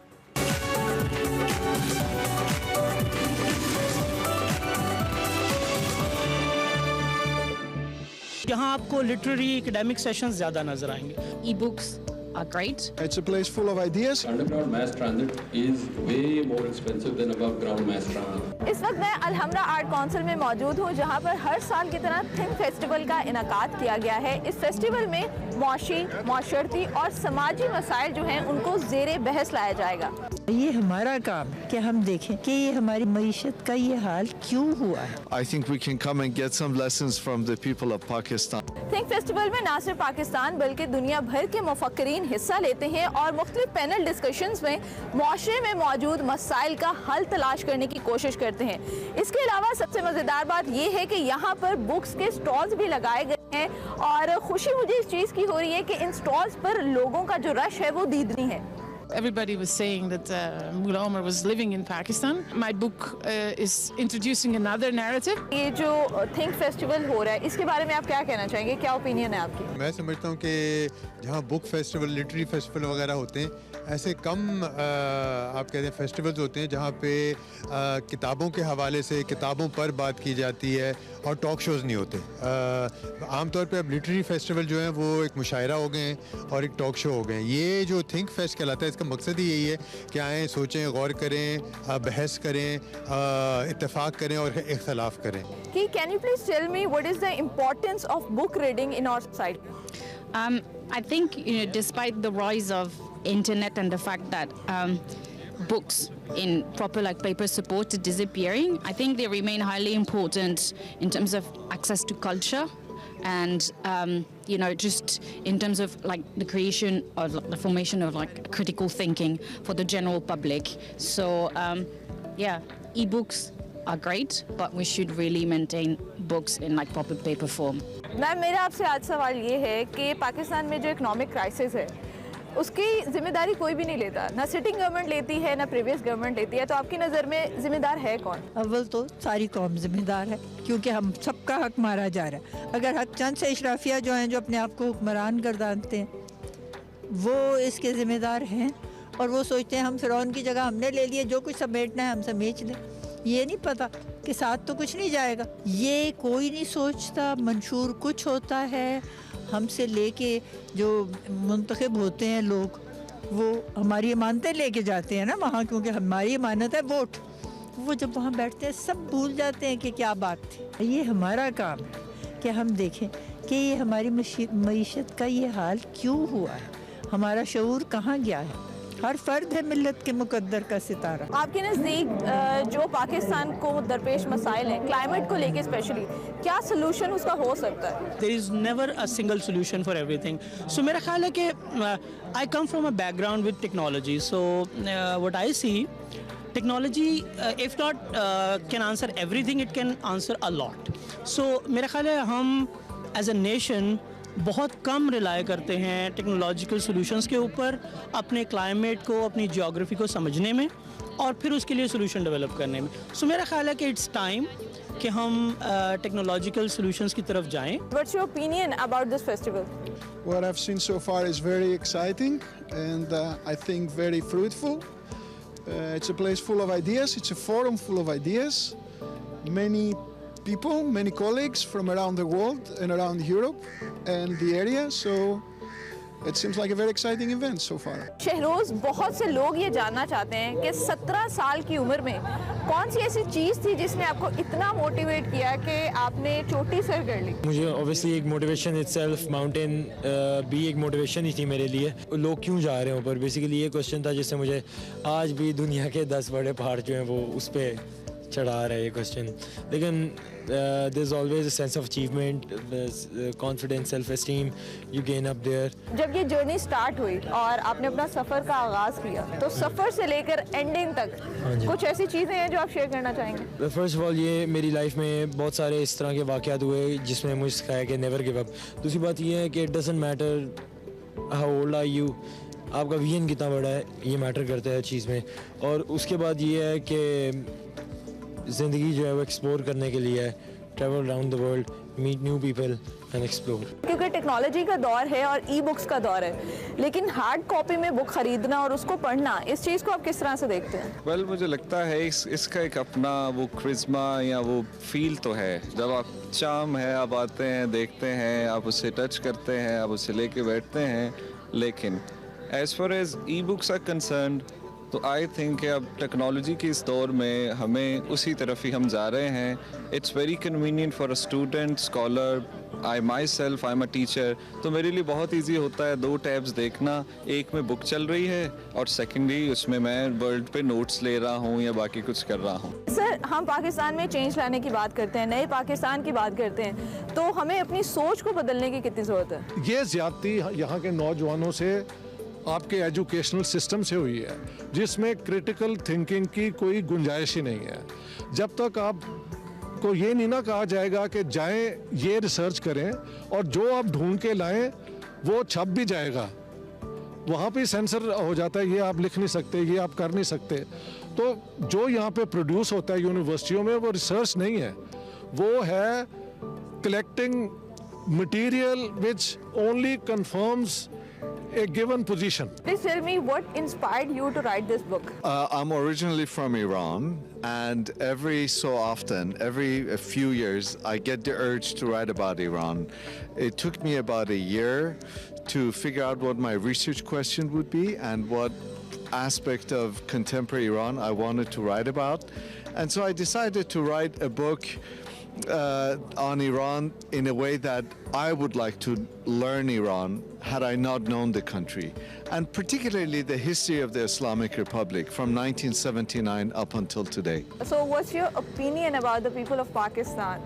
यहाँ आपको लिटरेरी एकेडमिक सेशंस ज़्यादा नजर आएंगे। E books are great. It's a place full of ideas. Underground mass transit is way more expensive than above ground mass transit. इस वक्त मैं अलहमरा आर्ट काउंसिल में मौजूद हूँ, जहाँ पर हर साल की तरह थिंक फेस्टिवल का इनकाद किया गया है। इस फेस्टिवल में मुआशी, माशरती और समाजी मसाइल जो हैं उनको ज़ेरे बहस लाया जाएगा। ये हमारा काम कि हम देखें कि ये हमारी मईशत का ये हाल क्यों हुआ है। I think we can come and get some lessons from the people of Pakistan. Think festival में ना सिर्फ पाकिस्तान बल्कि दुनिया भर के मुफक्किरीन हिस्सा लेते हैं और मुख्तलिफ पैनल डिस्कशंस में मुआशरे में मौजूद मसाइल का हल तलाश करने की कोशिश करते हैं। इसके अलावा सबसे मज़ेदार बात यह है कि यहाँ पर बुक्स के स्टॉल्स भी लगाए गए हैं और खुशी मुझे इस चीज़ की हो रही है कि इन स्टॉल्स पर लोगों का जो रश है वो दीदनी है। Everybody was saying that Mullah Omar was living in Pakistan. My book is introducing another narrative. ये जो थिंक फेस्टिवल हो रहा है इसके बारे में आप क्या कहना चाहेंगे, क्या ओपिनियन है आपकी? मैं समझता हूँ कि जहाँ बुक फेस्टिवल, लिटरेरी फेस्टिवल वगैरह होते हैं, ऐसे कम आप कहते हैं फेस्टिवल्स होते हैं जहाँ पे किताबों के हवाले से किताबों पर बात की जाती है और टॉक शोज़ नहीं होते। आमतौर पे अब लिटरेरी फेस्टिवल जो है वो एक मुशायरा हो गए हैं और एक टॉक शो हो गए हैं। ये जो थिंक फेस्ट कहलाता है इसका मकसद ही यही है कि आएँ, सोचें, गौर करें, बहस करें, इत्तेफाक करें और इख्तलाफ करें। कि can you please tell me what is the importance of book reading in our society? I think, despite the rise of internet and the fact that books in proper like paper support are disappearing, I think they remain highly important in terms of access to culture and just in terms of like the creation or the formation of like critical thinking for the general public. So e-books are great, but we should really maintain books in like proper paper form. Ma'am, मेरा आपसे आज सवाल ये है कि पाकिस्तान में जो economic crisis है उसकी जिम्मेदारी कोई भी नहीं लेता, ना सिटिंग गवर्नमेंट लेती है ना प्रीवियस गवर्नमेंट लेती है, तो आपकी नज़र में जिम्मेदार है कौन? अव्वल तो सारी कौम जिम्मेदार है, क्योंकि हम सबका हक मारा जा रहा है। अगर हक चंद से इशराफिया जो हैं, जो अपने आप को हुक्मरान गर्दानते हैं, वो इसके ज़िम्मेदार हैं और वो सोचते हैं हम फ़िरौन की जगह हमने ले लिए, जो कुछ समेटना है हम समेट लें। ये नहीं पता कि साथ तो कुछ नहीं जाएगा। ये कोई नहीं सोचता, मंशूर कुछ होता है। हमसे लेके जो मुंतखब होते हैं लोग, वो हमारी अमानतें लेके जाते हैं ना वहाँ, क्योंकि हमारी अमानत है वोट। वो जब वहाँ बैठते हैं सब भूल जाते हैं कि क्या बात थी। ये हमारा काम है कि हम देखें कि ये हमारी मईशत का ये हाल क्यों हुआ है, हमारा शऊर कहाँ गया है। हर फर्द है मिल्लत के मुकद्दर का सितारा। आपके नज़दीक जो पाकिस्तान को दरपेश मसाइल हैं क्लाइमेट को लेके स्पेशली, क्या सोल्यूशन उसका हो सकता है? There is never a single solution for everything. So मेरा ख्याल है कि I come from a background with technology. So what I see, technology if not can answer everything, it can answer a lot. So मेरा ख्याल है हम as a nation बहुत कम rely करते हैं टेक्नोलॉजिकल सॉल्यूशंस के ऊपर, अपने क्लाइमेट को, अपनी जियोग्राफी को समझने में और फिर उसके लिए सॉल्यूशन डेवलप करने में। सो मेरा ख्याल है कि इट्स टाइम कि हम टेक्नोलॉजिकल सॉल्यूशंस की तरफ जाएं। What's your opinion about this festival? What I've seen so far is very exciting and I think very fruitful. It's a place full of ideas. It's a forum full of ideas. Many people, many colleagues from around the world and around Europe and the area. So it seems like a very exciting event so far. Shahroz, बहुत से लोग ये जानना चाहते हैं कि 17 साल की उम्र में कौन सी ऐसी चीज़ थी जिसने आपको इतना मोटिवेट किया कि आपने चोटी सर कर ली? मुझे ऑब्वियसली एक मोटिवेशन इटसेल्फ, माउंटेन भी एक मोटिवेशन ही थी मेरे लिए। लोग क्यों जा रहे हैं ऊपर, बेसिकली ये क्वेश्चन था जिससे मुझे आज भी दुनिया के 10 बड़े पहाड़ जो हैं वो उस पर चढ़ा रहा है ये क्वेश्चन, लेकिन there is always a sense of achievement, confidence, self esteem you gain up there. जब ये जर्नी स्टार्ट हुई और आपने अपना सफ़र का आगाज़ किया, तो सफ़र से लेकर एंडिंग तक कुछ ऐसी चीज़ें हैं जो आप शेयर करना चाहेंगे? फर्स्ट ऑफ ऑल ये मेरी लाइफ में बहुत सारे इस तरह के वाक़यात हुए जिसमें मुझे सिखाया कि नेवर गिव अप। दूसरी बात ये है कि it doesn't matter how old are you, आपका विजन कितना बड़ा है ये मैटर करता है चीज़ में। और उसके बाद ये है कि ज़िंदगी जो है वो एक्सप्लोर करने के लिए है, travel around the world, meet new people and explore. क्योंकि टेक्नोलॉजी का दौर है और ई बुक्स का दौर है, लेकिन हार्ड कॉपी में बुक खरीदना और उसको पढ़ना, इस चीज़ को आप किस तरह से देखते हैं? वेल मुझे लगता है इसका एक अपना वो क्रिज्मा या वो फील तो है। जब आप चार्म है, आप आते हैं, देखते हैं, आप उससे टच करते हैं, आप उससे लेके बैठते हैं। लेकिन as far as e books are concerned, तो आई थिंक कि अब टेक्नोलॉजी के इस दौर में हमें उसी तरफ ही हम जा रहे हैं। It's very convenient for a student, scholar, I my self, I am a teacher. तो मेरे लिए बहुत ईजी होता है 2 टैब्स देखना, एक में बुक चल रही है और सेकेंडली उसमें मैं वर्ल्ड पे नोट्स ले रहा हूँ या बाकी कुछ कर रहा हूँ। सर, हम पाकिस्तान में चेंज लाने की बात करते हैं, नए पाकिस्तान की बात करते हैं, तो हमें अपनी सोच को बदलने की कितनी ज़रूरत है? ये ज्यादती यहाँ के नौजवानों से, आपके एजुकेशनल सिस्टम से हुई है, जिसमें क्रिटिकल थिंकिंग की कोई गुंजाइश ही नहीं है। जब तक आप को ये नहीं ना कहा जाएगा कि जाएं ये रिसर्च करें और जो आप ढूंढ के लाएं वो छप भी जाएगा, वहाँ पे सेंसर हो जाता है, ये आप लिख नहीं सकते, ये आप कर नहीं सकते। तो जो यहाँ पे प्रोड्यूस होता है यूनिवर्सिटियों में, वो रिसर्च नहीं है, वो है collecting material which only confirms a given position. Please tell me what inspired you to write this book? I'm originally from Iran, and every so often, every few years, I get the urge to write about Iran. It took me about a year to figure out what my research question would be and what aspect of contemporary Iran I wanted to write about. And so I decided to write a book on Iran in a way that I would like to learn Iran had I not known the country, and particularly the history of the Islamic Republic from 1979 up until today. So what's your opinion about the people of Pakistan?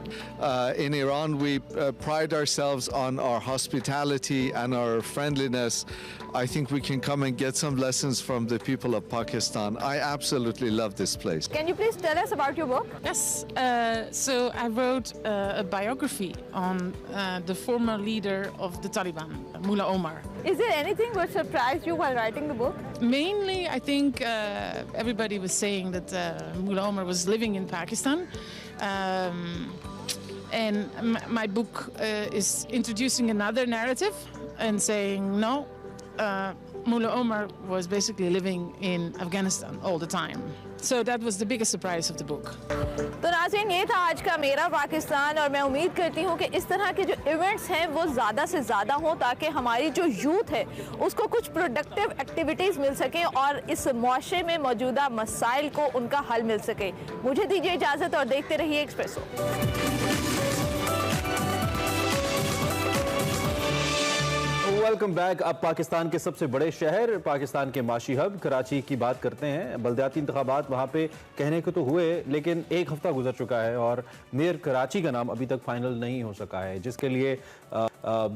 In Iran, we pride ourselves on our hospitality and our friendliness. I think we can come and get some lessons from the people of Pakistan. I absolutely love this place. Can you please tell us about your book? Yes, so I wrote a biography on the former leader of the Taliban, Mullah Omar. Is there anything which surprised you while writing the book? Mainly, I think everybody was saying that Mullah Omar was living in Pakistan. And my book is introducing another narrative and saying, no, Mullah Omar was basically living in Afghanistan all the time. So that was the biggest surprise of the book. तो नाज़रीन, ये था आज का मेरा पाकिस्तान, और मैं उम्मीद करती हूँ कि इस तरह के जो इवेंट्स हैं वो ज़्यादा से ज़्यादा हों, ताकि हमारी जो यूथ है उसको कुछ प्रोडक्टिव एक्टिविटीज़ मिल सकें और इस मुआशरे में मौजूदा मसाइल को उनका हल मिल सके। मुझे दीजिए इजाज़त और देखते रहिए एक्सप्रेसो। Welcome back. अब पाकिस्तान के सबसे बड़े शहर, पाकिस्तान के माशी हब कराची की बात करते हैं। बल्दियाती इंतखाबात वहाँ पे कहने को तो हुए, लेकिन एक हफ्ता गुजर चुका है और मेयर कराची का नाम अभी तक फाइनल नहीं हो सका है, जिसके लिए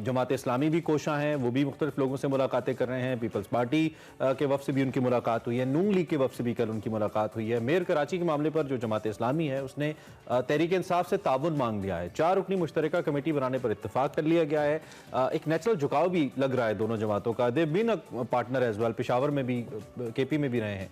जमात इस्लामी भी कोशां हैं, वो भी मुख्तलिफ लोगों से मुलाकातें कर रहे हैं। पीपल्स पार्टी के वफ़द से भी उनकी मुलाकात हुई है, नून लीग के वफ़द से भी कल उनकी मुलाकात हुई है। मेयर कराची के मामले पर जो जमात इस्लामी है उसने तहरीक इंसाफ से ताउन मांग लिया है। 4 रुकनी मुश्तरका कमेटी बनाने पर इत्तफाक कर लिया गया है। एक नेचुरल झुकाव भी लग रहा है दोनों जमातों का। They been a partner as well, Peshawar में भी, केपी में भी रहे हैं।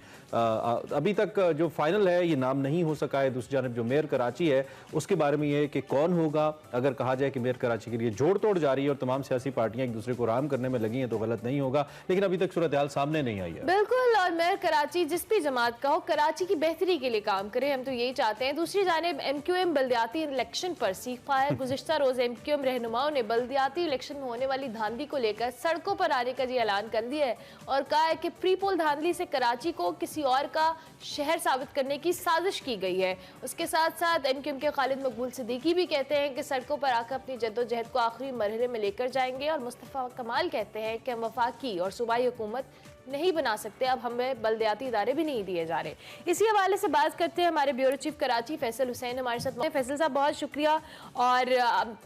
अभी तक जो फाइनल है ये नाम नहीं हो सका है। दूसरी जानब जो मेयर कराची है उसके बारे में ये कि कौन होगा, अगर कहा जाए कि मेयर कराची के लिए जोड़ तोड़ जारी है और तमाम सियासी पार्टियां एक दूसरे को राम करने में लगी हैं तो गलत नहीं होगा, लेकिन अभी तक सूरत हाल सामने नहीं आई है। बिल्कुल, और मेयर कराची जिस भी जमात का हो, कराची की बेहतरी के लिए काम करे, हम तो यही चाहते हैं। दूसरी जानिब MQM बल्दियाती इलेक्शन पर सीख पाया। गुज़िश्ता रोज MQM रहनुमाओं ने बल्दियाती इलेक्शन में होने वाली धांधली को लेकर सड़कों पर आने का जी ऐलान कर दिया है और कहा है कि प्री पोल धांधली से कराची को किसी और का शहर साबित करने की साजिश की गई है। उसके साथ साथ MQM के खालिद मकबूल सिद्दीकी भी कहते हैं कि सड़कों पर आकर अपनी जद्दोजहद को आखिरी मरहले में लेकर जाएंगे और मुस्तफ़ा कमाल कहते हैं कि वफाकी और सूबाई हुकूमत नहीं बना सकते, अब हमें बलदियाती इदारे भी नहीं दिए जा रहे। इसी हवाले से बात करते हैं हमारे ब्यूरो चीफ कराची फैसल हुसैन हमारे साथ। फैसल साहब बहुत शुक्रिया। और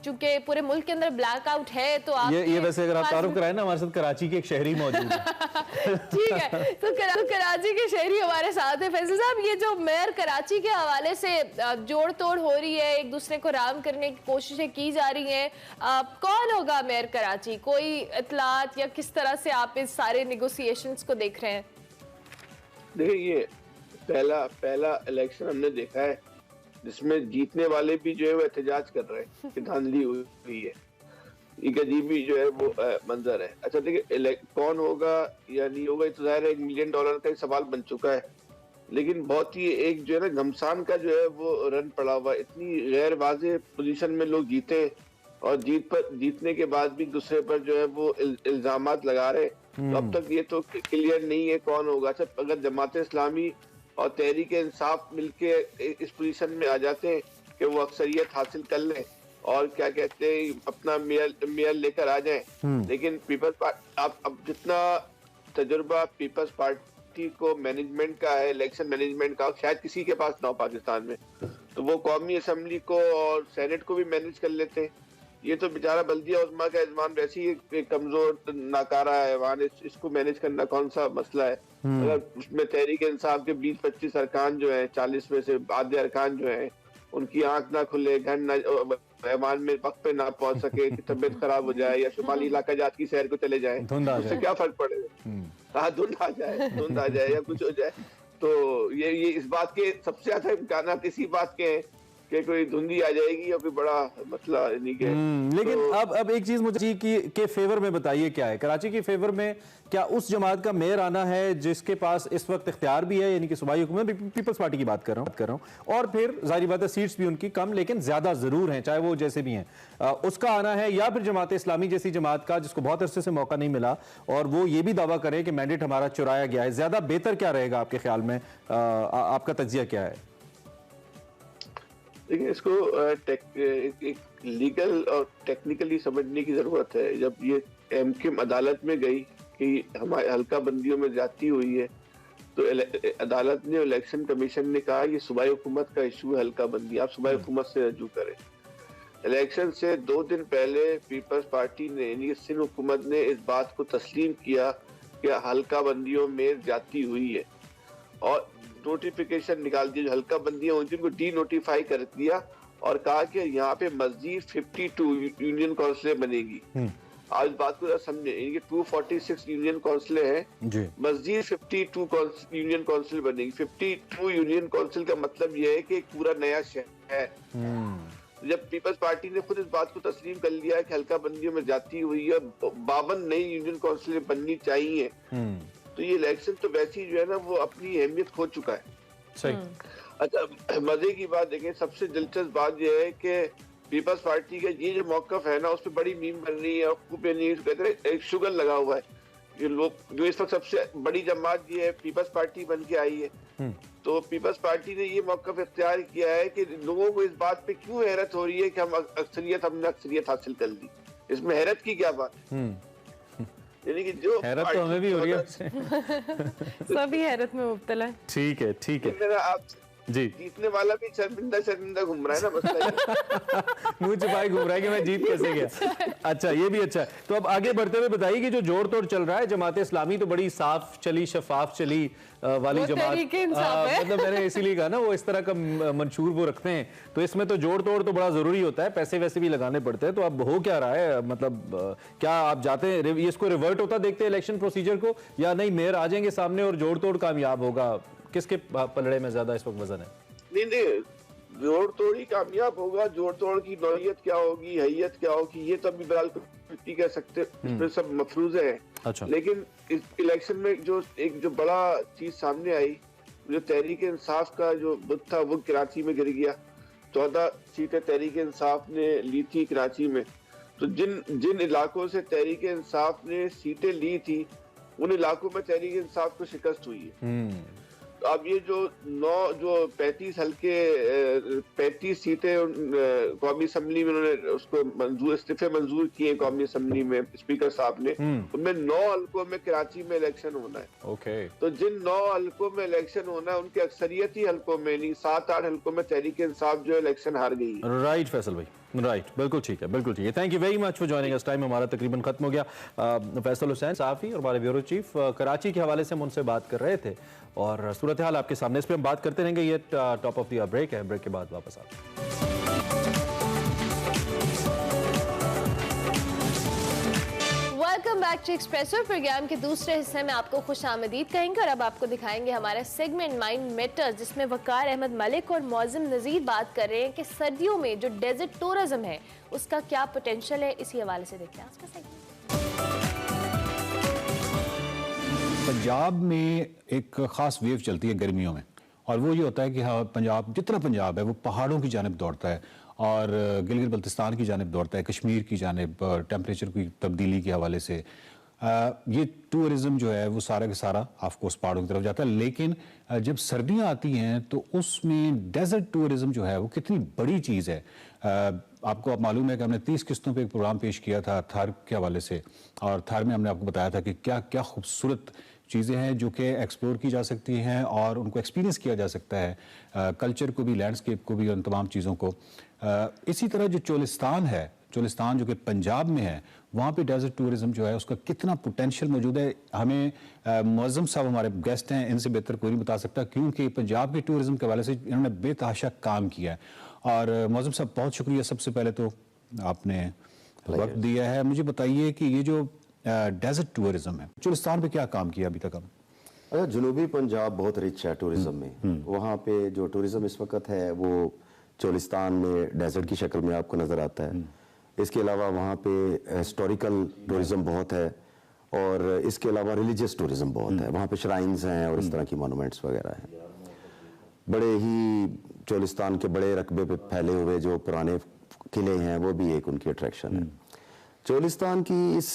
चूंकि पूरे मुल्क के अंदर ब्लैकआउट है तो आप ये वैसे अगर आप तारुफ कराए ना, हमारे साथ कराची के एक शहरी मौजूद है। ठीक है, तो कराची के शहरी हमारे साथ है। फैसल साहब, ये जो मेयर कराची के हवाले से जोड़ तोड़ हो रही है, एक दूसरे को राम करने की कोशिशें की जा रही हैं, कौन होगा मेयर कराची? कोई इतलात या किस तरह से आप इस सारे नेगोशिएशंस को देख रहे हैं? देखिए, ये पहला इलेक्शन हमने देखा है जिसमें जीतने वाले भी जो है वो एहतजाज कर रहे हैं कि धांधली हुई है। एक अजीबी जो है वो मंजर है। अच्छा देखिए, कौन होगा या नहीं होगा, तो जाहिर है $1 मिलियन का एक सवाल बन चुका है, लेकिन बहुत ही एक जो है ना घमसान का जो है वो रन पड़ा हुआ। इतनी गैर वाज़ेह पोजीशन में लोग जीते और जीतने के बाद भी दूसरे पर जो है वो इल्जामात लगा रहे। तो अब तक ये तो क्लियर नहीं है कौन होगा। अच्छा, अगर जमात इस्लामी और तहरीक इंसाफ मिलके इस पोजीशन में आ जाते हैं कि वो अक्सरियत हासिल कर लें और क्या कहते हैं अपना मेयर लेकर आ जाएं, लेकिन पीपल्स पार्टी अब जितना तजुर्बा पीपल्स पार्टी को मैनेजमेंट का है, इलेक्शन मैनेजमेंट का, शायद किसी के पास ना हो पाकिस्तान में, तो वो कौमी असम्बली को और सेनेट को भी मैनेज कर लेते हैं। ये तो बेचारा बल्दिया उज़्मा का यजमान वैसे ही कमजोर नाकारा हैवान, इसको मैनेज करना कौन सा मसला है। अगर उसमें तहरीक इंसाफ के 20-25 अरकान जो हैं, 40 में से आधे अरकान जो हैं, उनकी आंख ना खुले, घर ना मेहमान में वक्त पे ना पहुंच सके, कि तबीयत खराब हो जाए या शुमाली इलाका जात की सैर को चले जाए, उससे क्या फर्क पड़ेगा? हाँ, धुंध आ जाए या कुछ हो जाए। तो ये इस बात के सबसे ज्यादा इम्कान इसी बात के हैं कि कोई धुंधी आ जाएगी या कोई बड़ा मसला नहीं के। लेकिन तो, अब एक चीज मुझे के फेवर में बताइए क्या है कराची के फेवर में? क्या उस जमात का मेयर आना है जिसके पास इस वक्त इख्तियार भी है, यानी कि सूबाई हुकूमत, पीपल्स पार्टी की बात कर रहा हूँ, और फिर जाहिर बात है सीट्स भी उनकी कम लेकिन ज्यादा जरूर हैं, चाहे वो जैसे भी हैं, उसका आना है, या फिर जमात इस्लामी जैसी जमात का जिसको बहुत अरसे से मौका नहीं मिला और वो ये भी दावा करे कि मैंडेट हमारा चुराया गया है? ज्यादा बेहतर क्या रहेगा आपके ख्याल में? आपका तज्जिया क्या है? देखिए, इसको एक लीगल और टेक्निकली समझने की जरूरत है। जब ये एमक्यूएम अदालत में गई कि हमारे हल्का बंदियों में ज्यादती हुई है, तो अदालत ने, इलेक्शन कमीशन ने कहा ये सूबाई हुकूमत का इशू है, हल्का बंदी, आप सूबाई हुकूमत से रजू करें। इलेक्शन से 2 दिन पहले पीपल्स पार्टी ने, यानी सिंध हुकूमत ने इस बात को तस्लीम किया कि हल्का बंदियों में ज्यादती हुई है और नोटिफिकेशन निकाल दिया। जो हल्का बंदियां हुई थी उनको डी नोटिफाई कर दिया और कहा कि यहाँ पे मजीद 52 यूनियन काउंसिलें बनेगी। आज बात को समझे, इनके 246 यूनियन काउंसिलें हैं, मजीद 52 यूनियन काउंसिल बनेगी। 52 यूनियन काउंसिल का मतलब यह है कि एक पूरा नया शहर है। जब पीपल्स पार्टी ने खुद इस बात को तस्लीम कर लिया है कि हल्का बंदियों में जाती हुई है, 52 नई यूनियन काउंसिलें बननी चाहिए, तो ये इलेक्शन तो वैसे ही जो है ना वो अपनी अहमियत खो चुका है। सही। अच्छा, मजे की बात देखें, सबसे दिलचस्प बात यह है कि पीपल्स पार्टी का ये जो मौकफ है ना, उस पर बड़ी मीम बन रही है, कहते हैं एक शुगर लगा हुआ है। ये लोग जो इस वक्त सबसे बड़ी जमात ये है, पीपल्स पार्टी बन के आई है, तो पीपल्स पार्टी ने ये मौकफ इख्तियार किया है कि लोगों को इस बात पे क्यों हैरत हो रही है कि हमने अक्सरियत हासिल कर ली, इसमें हैरत की क्या बात? यानी कि जो हैरत तो हमें भी हो रही है सभी हैरत में मुब्तला है। ठीक है आप जी, जीतने वाला भी शर्मिंदा घूम रहा है ना, मसला मुंह छुपाए घूम रहा है कि मैं जीत कैसे गया। अच्छा, ये भी अच्छा है। तो अब आगे बढ़ते हुए बताइए कि जो जोड़ तोड़ चल रहा है, जमात इस्लामी तो बड़ी साफ चली, शफाफ चली वाली जमात, मतलब मैंने इसीलिए कहा ना वो इस तरह का मंशूर वो रखते हैं, तो इसमें तो जोड़ तोड़ तो बड़ा जरूरी होता है, पैसे वैसे भी लगाने पड़ते हैं। तो अब हो क्या रहा है, मतलब क्या आप जाते हैं इसको रिवर्ट होता देखते हैं इलेक्शन प्रोसीजर को, या नहीं मेयर आ जाएंगे सामने और जोड़ तोड़ कामयाब होगा? किसके पलड़े में ज्यादा इस वक्त वजन है? नहीं, जोड़ तोड़ ही कामयाब होगा। जोड़ तोड़ की नौयत क्या होगी, हैयत क्या होगी, ये तो अभी बहरहाल नहीं कह सकते, इसमें सब मफरूजे हैं। अच्छा। लेकिन इस इलेक्शन में जो बड़ा चीज सामने आई, जो तहरीक इंसाफ का जो बुत था वो कराची में गिर गया। 14 सीटें तहरीक इंसाफ ने ली थी कराची में, तो जिन इलाकों से तहरीक इंसाफ ने सीटें ली थी उन इलाकों में तहरीक इंसाफ को शिकस्त हुई है। अब ये जो 35 हल्के 35 सीटें कौमी असम्बली में उन्होंने उसको इस्तीफे मंजूर किए कौमी असम्बली में स्पीकर साहब ने, उनमें 9 हल्कों में कराची में इलेक्शन होना है। ओके। तो जिन 9 हल्कों में इलेक्शन होना है उनके अक्सरियती हल्कों में नहीं 7-8 हल्कों में तहरीक इंसाफ जो इलेक्शन हार गई है। राइट फैसल भाई, राइट, बिल्कुल ठीक है, बिल्कुल ठीक है। Thank you very much for joining us. Time हमारा तकरीबन खत्म हो गया। फैसल हुसैन साफ़ी और हमारे ब्यूरो चीफ कराची के हवाले से हम उनसे बात कर रहे थे और सूरत हाल आपके सामने, इस पर हम बात करते रहेंगे। ये टॉप ऑफ द ब्रेक है, ब्रेक के बाद वापस आते हैं। Welcome back to Expresso. Programme के दूसरे हिस्से में आपको खुशामदीद कहेंगे और अब आपको दिखाएंगे हमारा सेगमेंट माइंड मैटर्स, जिसमें वकार अहमद मलिक और मौज़म नज़ीर बात कर रहे हैं कि सर्दियों में जो डेजर्ट टूरिज्म है उसका क्या पोटेंशियल है। इसी हवाले से देखते हैं आज का सेगमेंट। पंजाब में एक ख़ास वेव चलती है गर्मियों में, और वो ये होता है कि हाँ पंजाब, जितना पंजाब है वो पहाड़ों की जानिब दौड़ता है और गिलगित बल्तिस्तान की जानिब दौड़ता है, कश्मीर की जानिब टेम्परेचर की तब्दीली के हवाले से ये टूरिज़म जो है वो सारा का सारा ऑफकोर्स पहाड़ों की तरफ जाता है। लेकिन जब सर्दियाँ आती हैं तो उसमें डेजर्ट टूरिज़म जो है वो कितनी बड़ी चीज़ है। आपको मालूम है कि हमने 30 किस्तों पे एक प्रोग्राम पेश किया था थार के हवाले से, और थार में हमने आपको बताया था कि क्या क्या खूबसूरत चीज़ें हैं जो कि एक्सप्लोर की जा सकती हैं और उनको एक्सपीरियंस किया जा सकता है, कल्चर को भी, लैंडस्केप को भी, और तमाम चीज़ों को। इसी तरह जो चोलिस्तान है, चोलिस्तान जो कि पंजाब में है, वहाँ पे डेजर्ट टूरिज़म जो है उसका कितना पोटेंशियल मौजूद है, हमें मौज़म साहब हमारे गेस्ट हैं, इनसे बेहतर कोई नहीं बता सकता, क्योंकि पंजाब के टूरिज़म के हवाले से इन्होंने बेतहाशा काम किया है। और मौज़म साहब बहुत शुक्रिया, सबसे पहले तो आपने वक्त दिया है। मुझे बताइए कि ये जो डेजर्ट टूरिज्म है, चोलिस्तान पे क्या काम किया अभी तक हम? अच्छा, जनूबी पंजाब बहुत रिच है टूरिज्म में। वहाँ पे जो टूरिज्म इस वक्त है वो चोलिस्तान में डेजर्ट की शक्ल में आपको नज़र आता है। इसके अलावा वहाँ पे हिस्टोरिकल टूरिज्म बहुत है और इसके अलावा रिलीजियस टूरिज्म बहुत है। वहाँ पे श्राइन्स हैं और इस तरह की मोनूमेंट्स वगैरह हैं। बड़े ही चोलिस्तान के बड़े रकबे पे फैले हुए जो पुराने किले हैं वो भी एक उनकी अट्रैक्शन है। चोलिस्तान की इस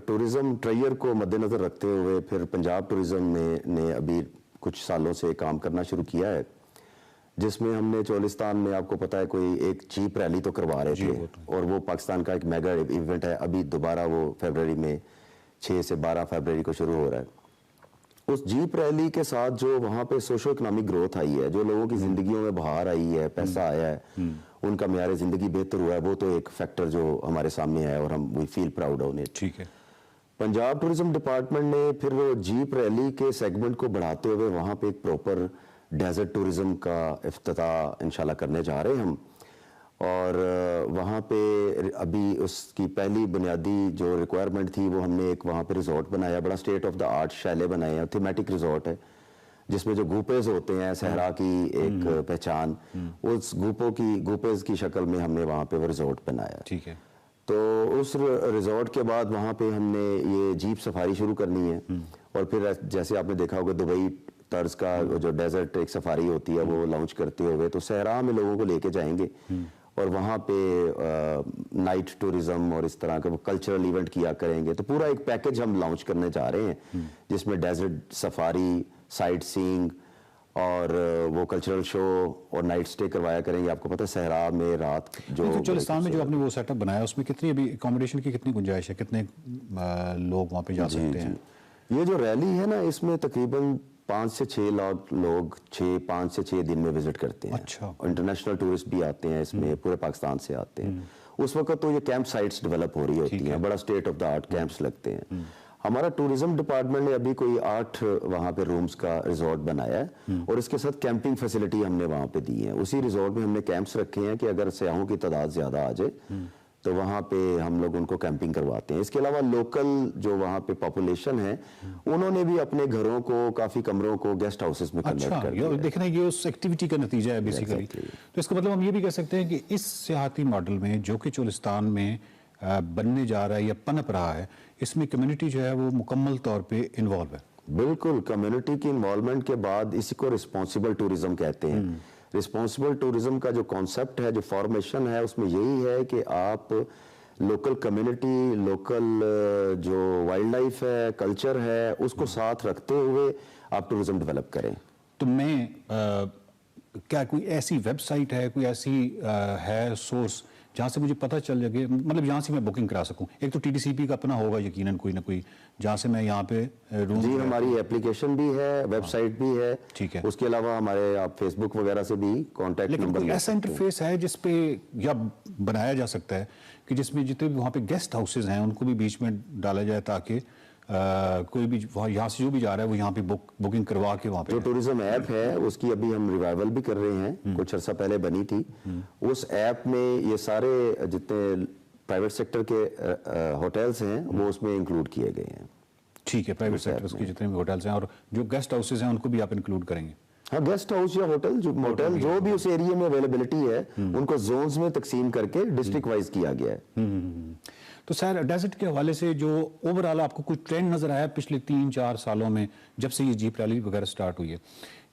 टूरिज़म ट्रेयर को मद्देनज़र रखते हुए फिर पंजाब टूरिज़म ने अभी कुछ सालों से काम करना शुरू किया है, जिसमें हमने चोलिस्तान में, आपको पता है, कोई एक जीप रैली तो करवा रहे थे और वो पाकिस्तान का एक मेगा इवेंट है। अभी दोबारा वो फरवरी में 6 से 12 फरवरी को शुरू हो रहा है। उस जीप रैली के साथ जो वहाँ पे सोशो इकोनॉमिक ग्रोथ आई है, जो लोगों की ज़िंदगियों में बहार आई है, पैसा आया है, उनका मेयार ज़िंदगी बेहतर हुआ है, वो तो एक फैक्टर जो हमारे सामने है और हम we feel proud on it. ठीक है। पंजाब टूरिज्म डिपार्टमेंट ने फिर वो जीप रैली के सेगमेंट को बढ़ाते हुए वहाँ पे एक प्रॉपर डेजर्ट टूरिज्म का इफ्तिताह इंशाल्लाह करने जा रहे हैं हम। और वहाँ पे अभी उसकी पहली बुनियादी जो रिक्वायरमेंट थी वो हमने एक वहाँ पे रिजॉर्ट बनाया, बड़ा state of the art Shelley बनाए हैं, थीमेटिक रिजॉर्ट है, जिसमें जो गूपेज होते हैं सहरा की एक पहचान, उस गूपेज की शक्ल में हमने वहाँ पे वो रिजॉर्ट बनाया। ठीक है। तो उस रिजॉर्ट के बाद वहाँ पे हमने ये जीप सफारी शुरू करनी है और फिर जैसे आपने देखा होगा दुबई तर्ज का जो डेजर्ट एक सफारी होती है वो लॉन्च करते हुए तो सहरा में लोगों को लेके जाएंगे और वहाँ पे नाइट टूरिज्म और इस तरह का वो कल्चरल इवेंट किया करेंगे। तो पूरा एक पैकेज हम लॉन्च करने जा रहे हैं जिसमें डेजर्ट सफारी, साइट सीइंग और वो कल्चरल शो और नाइट स्टे करवाया करेंगे। आपको पता है सहरा में रात जो चोलिस्तान में जो आपने वो सेटअप बनाया उसमें कितनी अभी अकोमोडेशन की कितनी गुंजाइश है, कितने लोग वहाँ पे जा सकते हैं? ये जो रैली है ना इसमें तकरीबन 5 से 6 लाख लोग 5 से 6 दिन में विजिट करते हैं। अच्छा। इंटरनेशनल टूरिस्ट भी आते हैं इसमें, पूरे पाकिस्तान से आते हैं। उस वक्त तो ये कैंप साइट्स डेवलप हो रही होती हैं, बड़ा state of the art camps लगते हैं। हमारा टूरिज्म डिपार्टमेंट ने अभी कोई 8 वहाँ पे रूम्स का रिजॉर्ट बनाया है और इसके साथ कैंपिंग फैसिलिटी हमने वहाँ पे दी है। उसी रिजॉर्ट में हमने कैंप्स रखे हैं कि अगर सयाहों की तादाद ज्यादा आ जाए तो वहाँ पे हम लोग उनको कैंपिंग करवाते हैं। इसके अलावा लोकल जो वहाँ पे पॉपुलेशन है उन्होंने भी अपने घरों को, काफी कमरों को गेस्ट हाउसेस में कन्वर्ट कर दिया। देखना ये उस एक्टिविटी का नतीजा है बेसिकली। तो इसका मतलब हम ये भी कह सकते हैं कि इस सियाहती मॉडल में जो कि चोलिस्तान में बनने जा रहा है या पनप रहा है, इसमें कम्युनिटी जो है वो मुकम्मल तौर पे इन्वॉल्व है। बिल्कुल, कम्युनिटी की इन्वॉल्वमेंट के बाद इसी को रिस्पॉन्सिबल टूरिज्म कहते हैं। रिस्पॉन्सिबल टूरिज्म का जो कॉन्सेप्ट है, जो फॉर्मेशन है, उसमें यही है कि आप लोकल कम्युनिटी, लोकल जो वाइल्ड लाइफ है, कल्चर है, उसको साथ रखते हुए आप टूरिज्म डेवलप करें। तो मैं क्या कोई ऐसी वेबसाइट है, कोई ऐसी है सोर्स जहाँ से मुझे पता चल जाए, मतलब यहाँ से मैं बुकिंग करा सकूँ? एक तो TTCP का अपना होगा यकीनन कोई ना कोई, जहाँ से मैं यहाँ पे रूम। जी, हमारी एप्लीकेशन भी है, वेबसाइट भी है। ठीक है। उसके अलावा हमारे आप फेसबुक वगैरह से भी कांटेक्ट लेकिन नंबर कोई ऐसा इंटरफेस है जिसपे या बनाया जा सकता है कि जिसमें जितने भी वहाँ पे गेस्ट हाउसेज हैं उनको भी बीच में डाला जाए, ताकि कोई भी यहाँ से जो भी जा रहा है वो यहाँ पे बुकिंग करवा के वहाँ पे। जो टूरिज्म ऐप है उसकी अभी हम रिवाइवल भी कर रहे हैं, कुछ अर्सा पहले बनी थी। उस ऐप में ये सारे जितने प्राइवेट सेक्टर के होटल्स हैं वो उसमें इंक्लूड किए गए हैं। ठीक है, प्राइवेट सेक्टर्स के जितने भी होटल्स हैं और जो गेस्ट हाउसेज हैं उनको भी आप इंक्लूड करेंगे? हाँ, गेस्ट हाउस या होटल जो भी उस एरिया में अवेलेबिलिटी है उनको जोन्स में तकसीम करके डिस्ट्रिक्ट वाइज किया गया है। तो सर, डेजर्ट के हवाले से जो ओवरऑल आपको कुछ ट्रेंड नजर आया पिछले 3-4 सालों में जब से ये जीप रैली वगैरह स्टार्ट हुई है,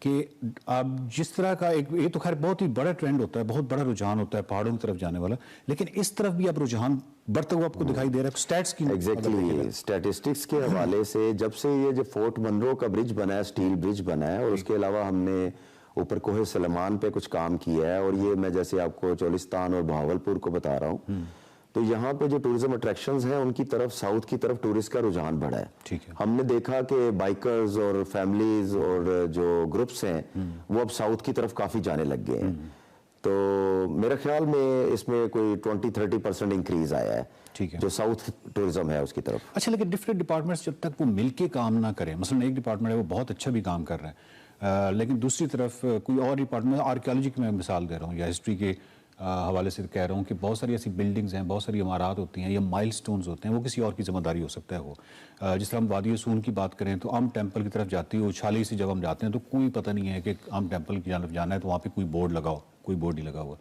कि आप जिस तरह का एक, ये तो खैर बहुत ही बड़ा ट्रेंड होता है, बहुत बड़ा रुझान होता है पहाड़ों की तरफ जाने वाला, लेकिन इस तरफ भी अब रुझान बढ़ता हुआ आपको दिखाई दे रहा है स्टैट्स की? एग्जैक्टली, स्टैटिस्टिक्स के हवाले से जब से ये जो फोर्ट मनरो का ब्रिज बना है, स्टील ब्रिज बना है, और उसके अलावा हमने ऊपर कोहे सलेमान पे कुछ काम किया है, और ये मैं जैसे आपको चोलिस्तान और बहावलपुर को बता रहा हूँ, तो यहाँ पे जो टूरिज्म अट्रैक्शंस हैं उनकी तरफ, साउथ की तरफ टूरिस्ट का रुझान बढ़ा है। ठीक है। हमने देखा कि बाइकर्स और फैमिलीज और जो ग्रुप्स हैं वो अब साउथ की तरफ काफी जाने लग गए हैं। तो मेरे ख्याल में इसमें कोई 20-30% इंक्रीज आया है। ठीक है। जो साउथ टूरिज्म है उसकी तरफ। अच्छा, लेकिन डिफरेंट डिपार्टमेंट्स जब तक वो मिलके काम ना करें, मसलन एक डिपार्टमेंट है वो बहुत अच्छा भी काम कर रहा है, लेकिन दूसरी तरफ कोई और डिपार्टमेंट, आर्कियोलॉजी की मैं मिसाल दे रहा हूँ या हिस्ट्री के हवाले से कह रहा हूँ कि बहुत सारी ऐसी बिल्डिंग्स हैं, बहुत सारी इमारत होती हैं या माइलस्टोन्स होते हैं, वो किसी और की जिम्मेदारी हो सकता है। वो जिस तरह हम वादी सून की बात करें तो आम टेम्पल की तरफ जाती है, उछाली से जब हम जाते हैं तो कोई पता नहीं है कि आम टेम्पल की जानब जाना है तो वहाँ पे कोई बोर्ड लगाओ, कोई बोर्ड नहीं लगा हुआ।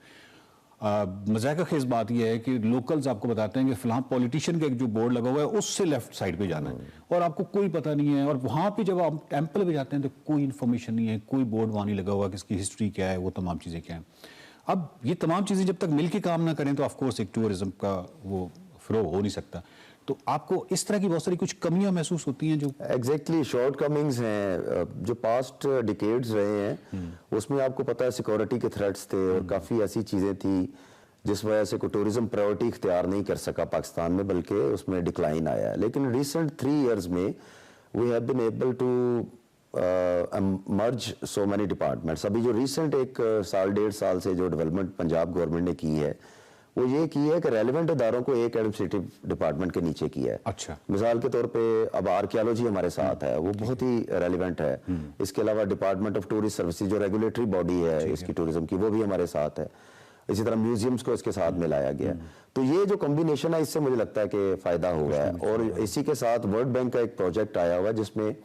मज़ाक खेज बात यह है कि लोकल्स आपको बताते हैं कि फ़लाँ पॉलिटिशियन का एक जो बोर्ड लगा हुआ है उससे लेफ्ट साइड पे जाना है, और आपको कोई पता नहीं है। और वहाँ पे जब आप टेम्पल पे जाते हैं तो कोई इन्फॉर्मेशन नहीं है, कोई बोर्ड वहाँ नहीं लगा हुआ कि इसकी हिस्ट्री क्या है, वो तमाम चीज़ें क्या हैं। अब ये तमाम चीज़ें जब तक मिलके काम ना करें तो ऑफ कोर्स एक टूरिज्म का वो फ्लो हो नहीं सकता। तो आपको इस तरह की बहुत सारी कुछ कमियां महसूस होती हैं जो एग्जैक्टली शॉर्ट कमिंग्स हैं जो पास्ट डिकेड्स रहे हैं, उसमें आपको पता है सिक्योरिटी के थ्रेट्स थे और काफ़ी ऐसी चीज़ें थी जिस वजह से कोई टूरिज्म प्रायोरिटी इख्तियार नहीं कर सका पाकिस्तान में, बल्कि उसमें डिक्लाइन आया है। लेकिन रिसेंट 3 years में we have been able to merge so many departments. अभी जो रिसेंट 1-1.5 साल से जो डेवलपमेंट पंजाब गवर्नमेंट ने की है वो ये की है कि रेलिवेंट इदारों को एक एडमिनिस्ट्रेटिव डिपार्टमेंट के नीचे किया है। अच्छा। मिसाल के तौर पे अब आर्कियोलॉजी हमारे साथ है, वो बहुत ही रेलिवेंट है। इसके अलावा डिपार्टमेंट ऑफ टूरिस्ट सर्विसेज जो रेगुलेटरी बॉडी है इसकी टूरिज्म की, वो भी हमारे साथ है। इसी तरह म्यूजियम्स को इसके साथ मिलाया गया। तो ये जो कॉम्बिनेशन है इससे मुझे लगता है कि फायदा हुआ है। और इसी के साथ वर्ल्ड बैंक का एक प्रोजेक्ट आया हुआ है जिसमें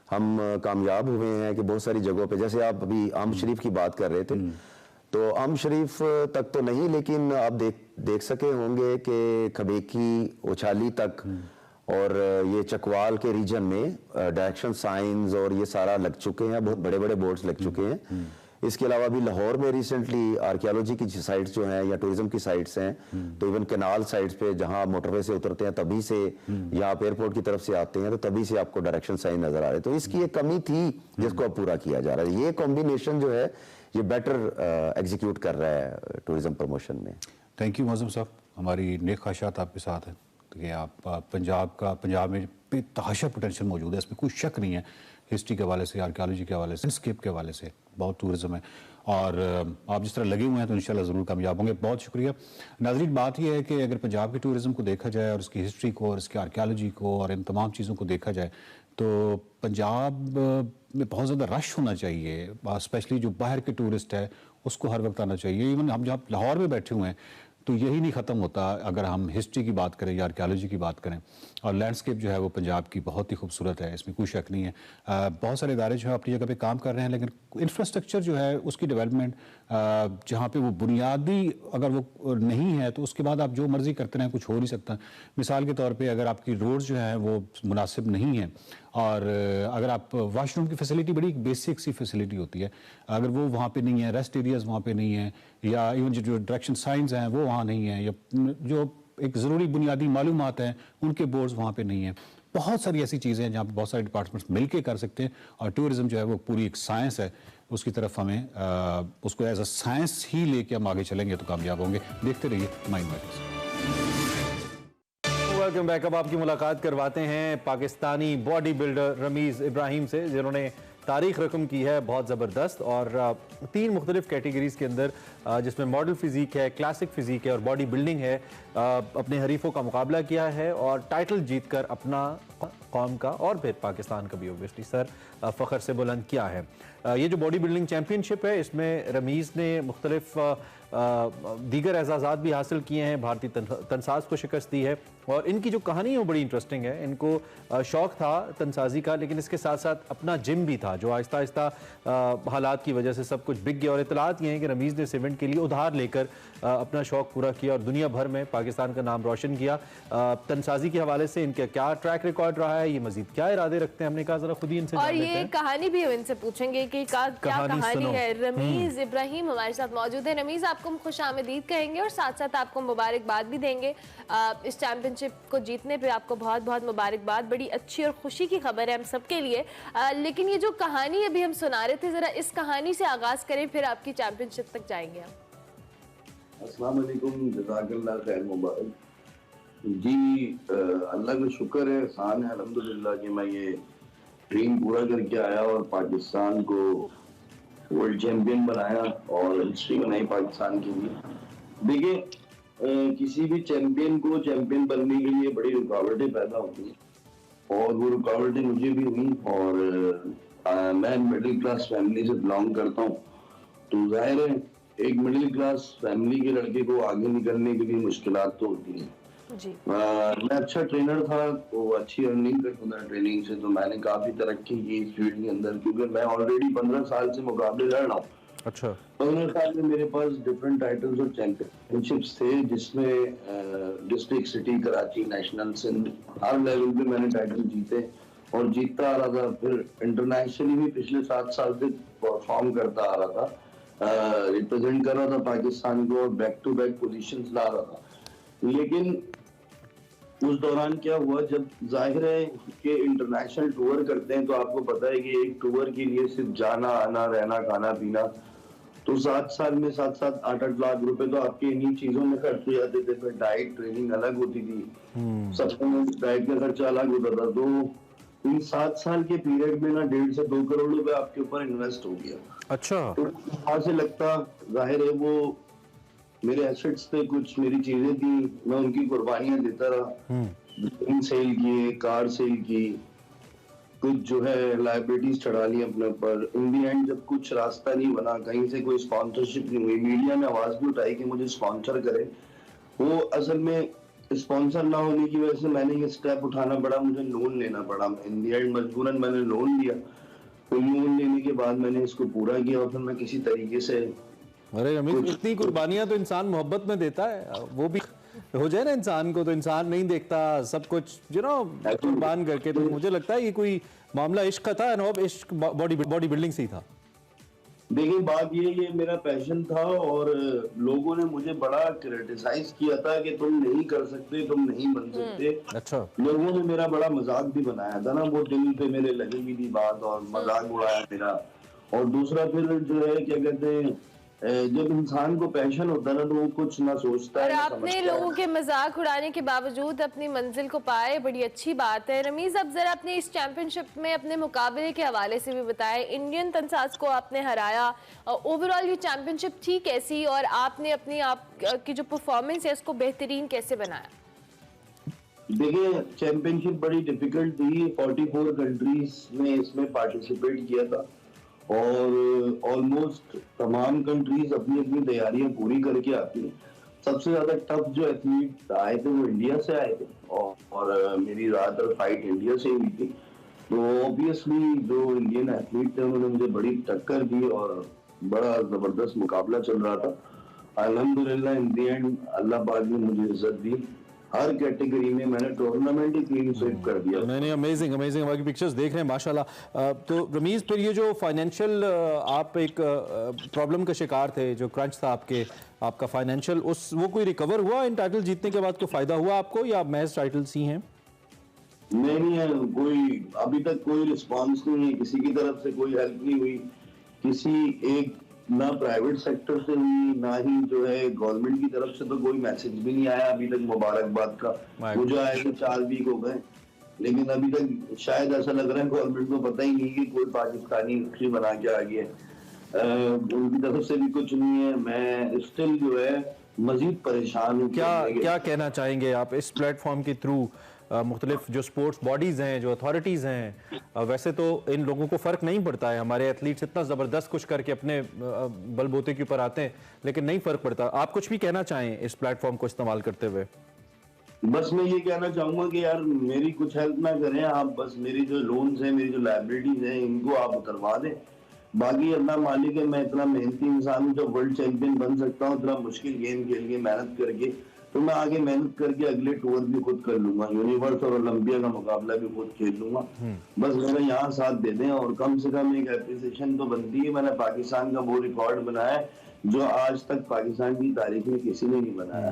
हम कामयाब हुए हैं कि बहुत सारी जगहों पे, जैसे आप अभी आम शरीफ की बात कर रहे थे, तो आम शरीफ तक तो नहीं, लेकिन आप देख सके होंगे कि खबेकी, उछाली तक और ये चकवाल के रीजन में डायरेक्शन साइंस और ये सारा लग चुके हैं, बहुत बड़े बड़े बोर्ड्स लग चुके हैं। इसके अलावा भी लाहौर में रिसेंटली आर्कियोलॉजी की साइट्स जो हैं या टूरिज्म की साइट्स हैं, तो इवन कैनाल साइट्स पे जहां मोटरवे से उतरते हैं तभी से या आप एयरपोर्ट की तरफ से आते हैं तो तभी से आपको डायरेक्शन साइन नजर आ रहे हैं। तो इसकी एक कमी थी जिसको अब पूरा किया जा रहा है। ये कॉम्बिनेशन जो है ये बेटर एग्जीक्यूट कर रहा है टूरिज्म प्रमोशन में। थैंक यू मौजूम साहब, हमारी नेक ख्वाहिशात आपके साथ है कि आप पंजाब में बेतहाशा पोटेंशियल मौजूद है, इसमें कोई शक नहीं है। हिस्ट्री के हवाले से, आर्कियोलॉजी के हवाले से, लैंडस्केप के हवाले से बहुत टूरिज्म है और आप जिस तरह लगे हुए हैं तो इंशाल्लाह ज़रूर कामयाब होंगे। बहुत शुक्रिया। नाज़रीन, बात यह है कि अगर पंजाब के टूरिज्म को देखा जाए और उसकी हिस्ट्री को और इसकी आर्कियोलॉजी को और इन तमाम चीज़ों को देखा जाए तो पंजाब में बहुत ज़्यादा रश होना चाहिए, स्पेशली जो बाहर के टूरिस्ट है उसको हर वक्त आना चाहिए। इवन हम जहाँ लाहौर में बैठे हुए हैं तो यही नहीं ख़त्म होता अगर हम हिस्ट्री की बात करें या आर्कियोलॉजी की बात करें। और लैंडस्केप जो है वो पंजाब की बहुत ही खूबसूरत है, इसमें कोई शक नहीं है। बहुत सारे इदारे जो है अपनी जगह पे काम कर रहे हैं, लेकिन इंफ्रास्ट्रक्चर जो है उसकी डेवलपमेंट जहाँ पे वो बुनियादी अगर वो नहीं है तो उसके बाद आप जो मर्ज़ी करते रहें, कुछ हो नहीं सकता। मिसाल के तौर पर अगर आपकी रोड जो है वो मुनासिब नहीं है और अगर आप वाशरूम की फैसिलिटी, बड़ी बेसिक सी फैसिलिटी होती है, अगर वो वहाँ पे नहीं है, रेस्ट एरियाज़ वहाँ पे नहीं है, या इवन जो डायरेक्शन साइंस हैं वो वहाँ नहीं है, या जो एक ज़रूरी बुनियादी मालूमात हैं उनके बोर्ड्स वहाँ पे नहीं है, बहुत सारी ऐसी चीज़ें हैं जहाँ पे बहुत सारे डिपार्टमेंट्स मिलके कर सकते हैं, और टूरिज्म जो है वो पूरी एक साइंस है, उसकी तरफ हमें उसको एज अ साइंस ही लेके हम आगे चलेंगे तो कामयाब होंगे। देखते रहिए माइंड मैटर्स। Welcome back. अब आपकी मुलाकात करवाते हैं पाकिस्तानी बॉडी बिल्डर रमीज़ इब्राहिम से, जिन्होंने तारीख रकम की है बहुत ज़बरदस्त, और 3 मुख्तलिफ कैटेगरीज़ के अंदर जिसमें मॉडल फिज़ीक है, क्लासिक फ़िज़ीक है और बॉडी बिल्डिंग है, अपने हरीफों का मुकाबला किया है और टाइटल जीत कर अपना कौम का और फिर पाकिस्तान का भी ओबियसली सर फ़ख्र से बुलंद किया है। ये जो बॉडी बिल्डिंग चैम्पियनशिप है, इसमें रमीज़ ने मुख्तलिफ दीगर एजाज़ात भी हासिल किए हैं, भारतीय तनसाज को शिकस्त दी है, और इनकी जो कहानी है वो बड़ी इंटरेस्टिंग है। इनको शौक़ था तनसाजी का, लेकिन इसके साथ साथ अपना जिम भी था, जो आहिस्ता आहिस्ता हालात की वजह से सब कुछ बिक गया। और इतलात ये हैं कि रमीज़ ने सीमेंट के लिए उधार लेकर अपना शौक़ पूरा किया और दुनिया भर में पाकिस्तान का नाम रोशन किया। तनसाजी के हवाले से इनका क्या ट्रैक रिकॉर्ड रहा है, ये मज़ीद क्या इरादे रखते हैं, हमने कहा ज़रा खुद ही इनसे और ये कहानी भी हम इनसे पूछेंगे कि क्या कहानी है। रमीज़ इब्राहिम हमारे साथ मौजूद है। रमीज़, आपको हम खुश आमदीद कहेंगे और साथ साथ आपको मुबारकबाद भी देंगे इस चैम्पियनशिप को जीतने पे। आपको बहुत बहुत मुबारकबाद, बड़ी अच्छी और खुशी की खबर है हम सबके लिए। लेकिन ये जो कहानी अभी हम सुना रहे थे, ज़रा इस कहानी से आगाज़ करें, फिर आपकी चैम्पियनशिप तक जाएंगे हम। अस्सलाम वालेकुम, जज़ाकल्लाह खैर मुबारक जी। अल्लाह का शुक्र है, एहसान है अल्हम्दुलिल्लाह कि मैं ये ड्रीम पूरा करके आया और पाकिस्तान को वर्ल्ड चैंपियन बनाया और हिस्ट्री बनाई पाकिस्तान के लिए। देखिए, किसी भी चैंपियन को चैंपियन बनने के लिए बड़ी रुकावटें पैदा होती हैं और वो रुकावटें मुझे भी हुई। और मैं मिडिल क्लास फैमिली से बिलोंग करता हूँ, तो जाहिर है एक मिडिल क्लास फैमिली के लड़के को आगे निकलने के लिए मुश्किलात तो होती हैं। मैं अच्छा ट्रेनर था, तो अच्छी अर्निंग करता था ट्रेनिंग से, तो मैंने काफी तरक्की की इस फील्ड के अंदर, क्योंकि मैं ऑलरेडी 15 साल से मुकाबले लड़ रहा हूँ। अच्छा। 15 साल में मेरे पास डिफरेंट टाइटल्स और चैंपियनशिप्स थे, जिसमें district, city, Karachi, national, Sindh, हर लेवल पे मैंने टाइटल जीते और जीतता आ रहा था। फिर इंटरनेशनली भी पिछले 7 साल से परफॉर्म करता आ रहा था, रिप्रेजेंट कर रहा था पाकिस्तान को और बैक टू बैक पोजीशंस ला रहा था। लेकिन उस दौरान क्या हुआ, जब जाहिर है कि इंटरनेशनल टूर करते हैं तो आपको पता है कि एक टूर के लिए सिर्फ जाना आना, रहना, खाना पीना, तो 7 साल में 7-7, 8-8 लाख रुपए तो आपके इन्हीं चीजों में खर्च हो जाते थे। फिर डाइट, ट्रेनिंग अलग होती थी, सबको डाइट का खर्चा अलग होता था। तो इन 7 साल के पीरियड में ना 1.5 से 2 करोड़ रुपए आपके ऊपर इन्वेस्ट हो गया। अच्छा। तो वहां से लगता, जाहिर है वो मेरे एसेट्स थे, कुछ मेरी चीजें थी, मैं उनकी कुर्बानियां देता रहा। सेल किए, कार सेल की, कुछ जो है लाइबिलिटीज चढ़ा ली अपने ऊपर। इन दी एंड जब कुछ रास्ता नहीं बना, कहीं से कोई स्पॉन्सरशिप नहीं हुई, मीडिया ने आवाज भी उठाई कि मुझे स्पॉन्सर करे, वो असल में स्पॉन्सर ना होने की वजह से मैंने ये स्टेप उठाना पड़ा, मुझे लोन लेना पड़ा। इन दी एंड मजबूरन मैंने लोन लिया, तो लोन लेने के बाद मैंने इसको पूरा किया और फिर मैं किसी तरीके से। अरे रमीज़, इतनी कुर्बानियां तो इंसान मोहब्बत में देता है, वो भी हो जाए ना इंसान को, तो इंसान नहीं देखता सब कुछ कुर्बान करके। तो मुझे लगता है ये कोई मामला इश्क का था, इश्क बॉडी बिल्डिंग से ही था। देखिए, बात ये मेरा पैशन था और लोगों ने मुझे बड़ा क्रिटिसाइज किया था कि तुम नहीं कर सकते, तुम नहीं बन सकते। अच्छा। लोगों ने मेरा बड़ा मजाक भी बनाया था ना, वो दिल पे मेरे लगी भी थी बात और मजाक उड़ाया मेरा। और दूसरा फिर जो है क्या कहते हैं, जब इंसान को पैशन होता है ना तो वो कुछ ना सोचता है। और आपने लोगों के मजाक उड़ाने के बावजूद अपनी मंजिल को पाए, बड़ी अच्छी बात है। रमीज़, अब जरा अपने इस चैंपियनशिप में अपने मुकाबले के हवाले से भी बताएं। इंडियन तनसाज को आपने हराया, ओवरऑल ये चैंपियनशिप थी कैसी और आपने अपनी आप की जो परफॉर्मेंस है उसको बेहतरीन कैसे बनाया? देखिए, चैंपियनशिप बड़ी डिफिकल्ट थी। 44 कंट्रीज ने इसमें पार्टिसिपेट किया था और ऑलमोस्ट तमाम कंट्रीज अपनी अपनी तैयारियां पूरी करके आती हैं। सबसे ज्यादा टफ जो एथलीट आए थे वो इंडिया से आए थे और मेरी ज्यादातर फाइट इंडिया से हुई थी। तो ऑब्वियसली जो इंडियन एथलीट थे उन्होंने मुझे बड़ी टक्कर दी और बड़ा जबरदस्त मुकाबला चल रहा था। अल्हम्दुलिल्लाह इन दी एंड अल्लाह पाक ने मुझे इज्जत दी। हर कैटेगरी में मैंने टूर्नामेंट ही क्लीन स्वीप कर दिया। नहीं, अमेजिंग अमेजिंग, बाकी पिक्चर्स देख रहे हैं माशाल्लाह। तो रमीज़, फिर ये जो फाइनेंशियल आप एक प्रॉब्लम का शिकार थे, जो क्रंच था आपका फाइनेंशियल, वो कोई रिकवर हुआ इन टाइटल जीतने के बाद? कोई फायदा हुआ आपको या महज टाइटल्स ही हैं? नहीं है, कोई अभी तक कोई रिस्पांस नहीं है, किसी की तरफ से कोई हेल्प नहीं हुई, किसी एक ना प्राइवेट सेक्टर से हुई ना ही जो है गवर्नमेंट की तरफ से तो कोई मैसेज भी नहीं आया अभी तक मुबारकबाद का। मुझे आए तो 4 वीक हो गए, लेकिन अभी तक शायद ऐसा लग रहा है गवर्नमेंट को पता ही नहीं कि कोई पाकिस्तानी हिस्ट्री बना के आ गया। उनकी तरफ से भी कुछ नहीं है। मैं स्टिल जो है मजीद परेशान हूँ। क्या कहना चाहेंगे आप इस प्लेटफॉर्म के थ्रू मुख्तलिफ जो स्पोर्ट्स बॉडीज हैं, जो अथॉरिटीज़ हैं, वैसे तो इन लोगों को फ़र्क नहीं पड़ता है, हमारे एथलीट्स इतना ज़बरदस्त कुछ करके अपने बलबूते के ऊपर आते हैं, लेकिन नहीं फ़र्क पड़ता। आप कुछ भी कहना चाहें इस प्लेटफॉर्म को इस्तेमाल करते हुए? बस मैं ये कहना चाहूंगा कि यार मेरी कुछ हेल्प ना करें आप, बस मेरी जो लोन्स हैं, मेरी जो लाइबिलिटीज हैं, इनको आप उतरवा दें। बाकी अल्लाह मालिक है, मैं इतना मेहनती इंसान हूँ, जब वर्ल्ड चैंपियन बन सकता हूँ इतना मुश्किल गेम खेल के मेहनत करके, तो मैं आगे मेहनत करके अगले टूर भी खुद कर लूंगा, यूनिवर्स और ओलंपिया का मुकाबला भी खुद खेल लूंगा। बस मेरा यहाँ साथ दे दें और कम से कम एक एप्रिसिएशन तो बनती है। मैंने पाकिस्तान का वो रिकॉर्ड बनाया है जो आज तक पाकिस्तान की तारीख में किसी ने नहीं बनाया,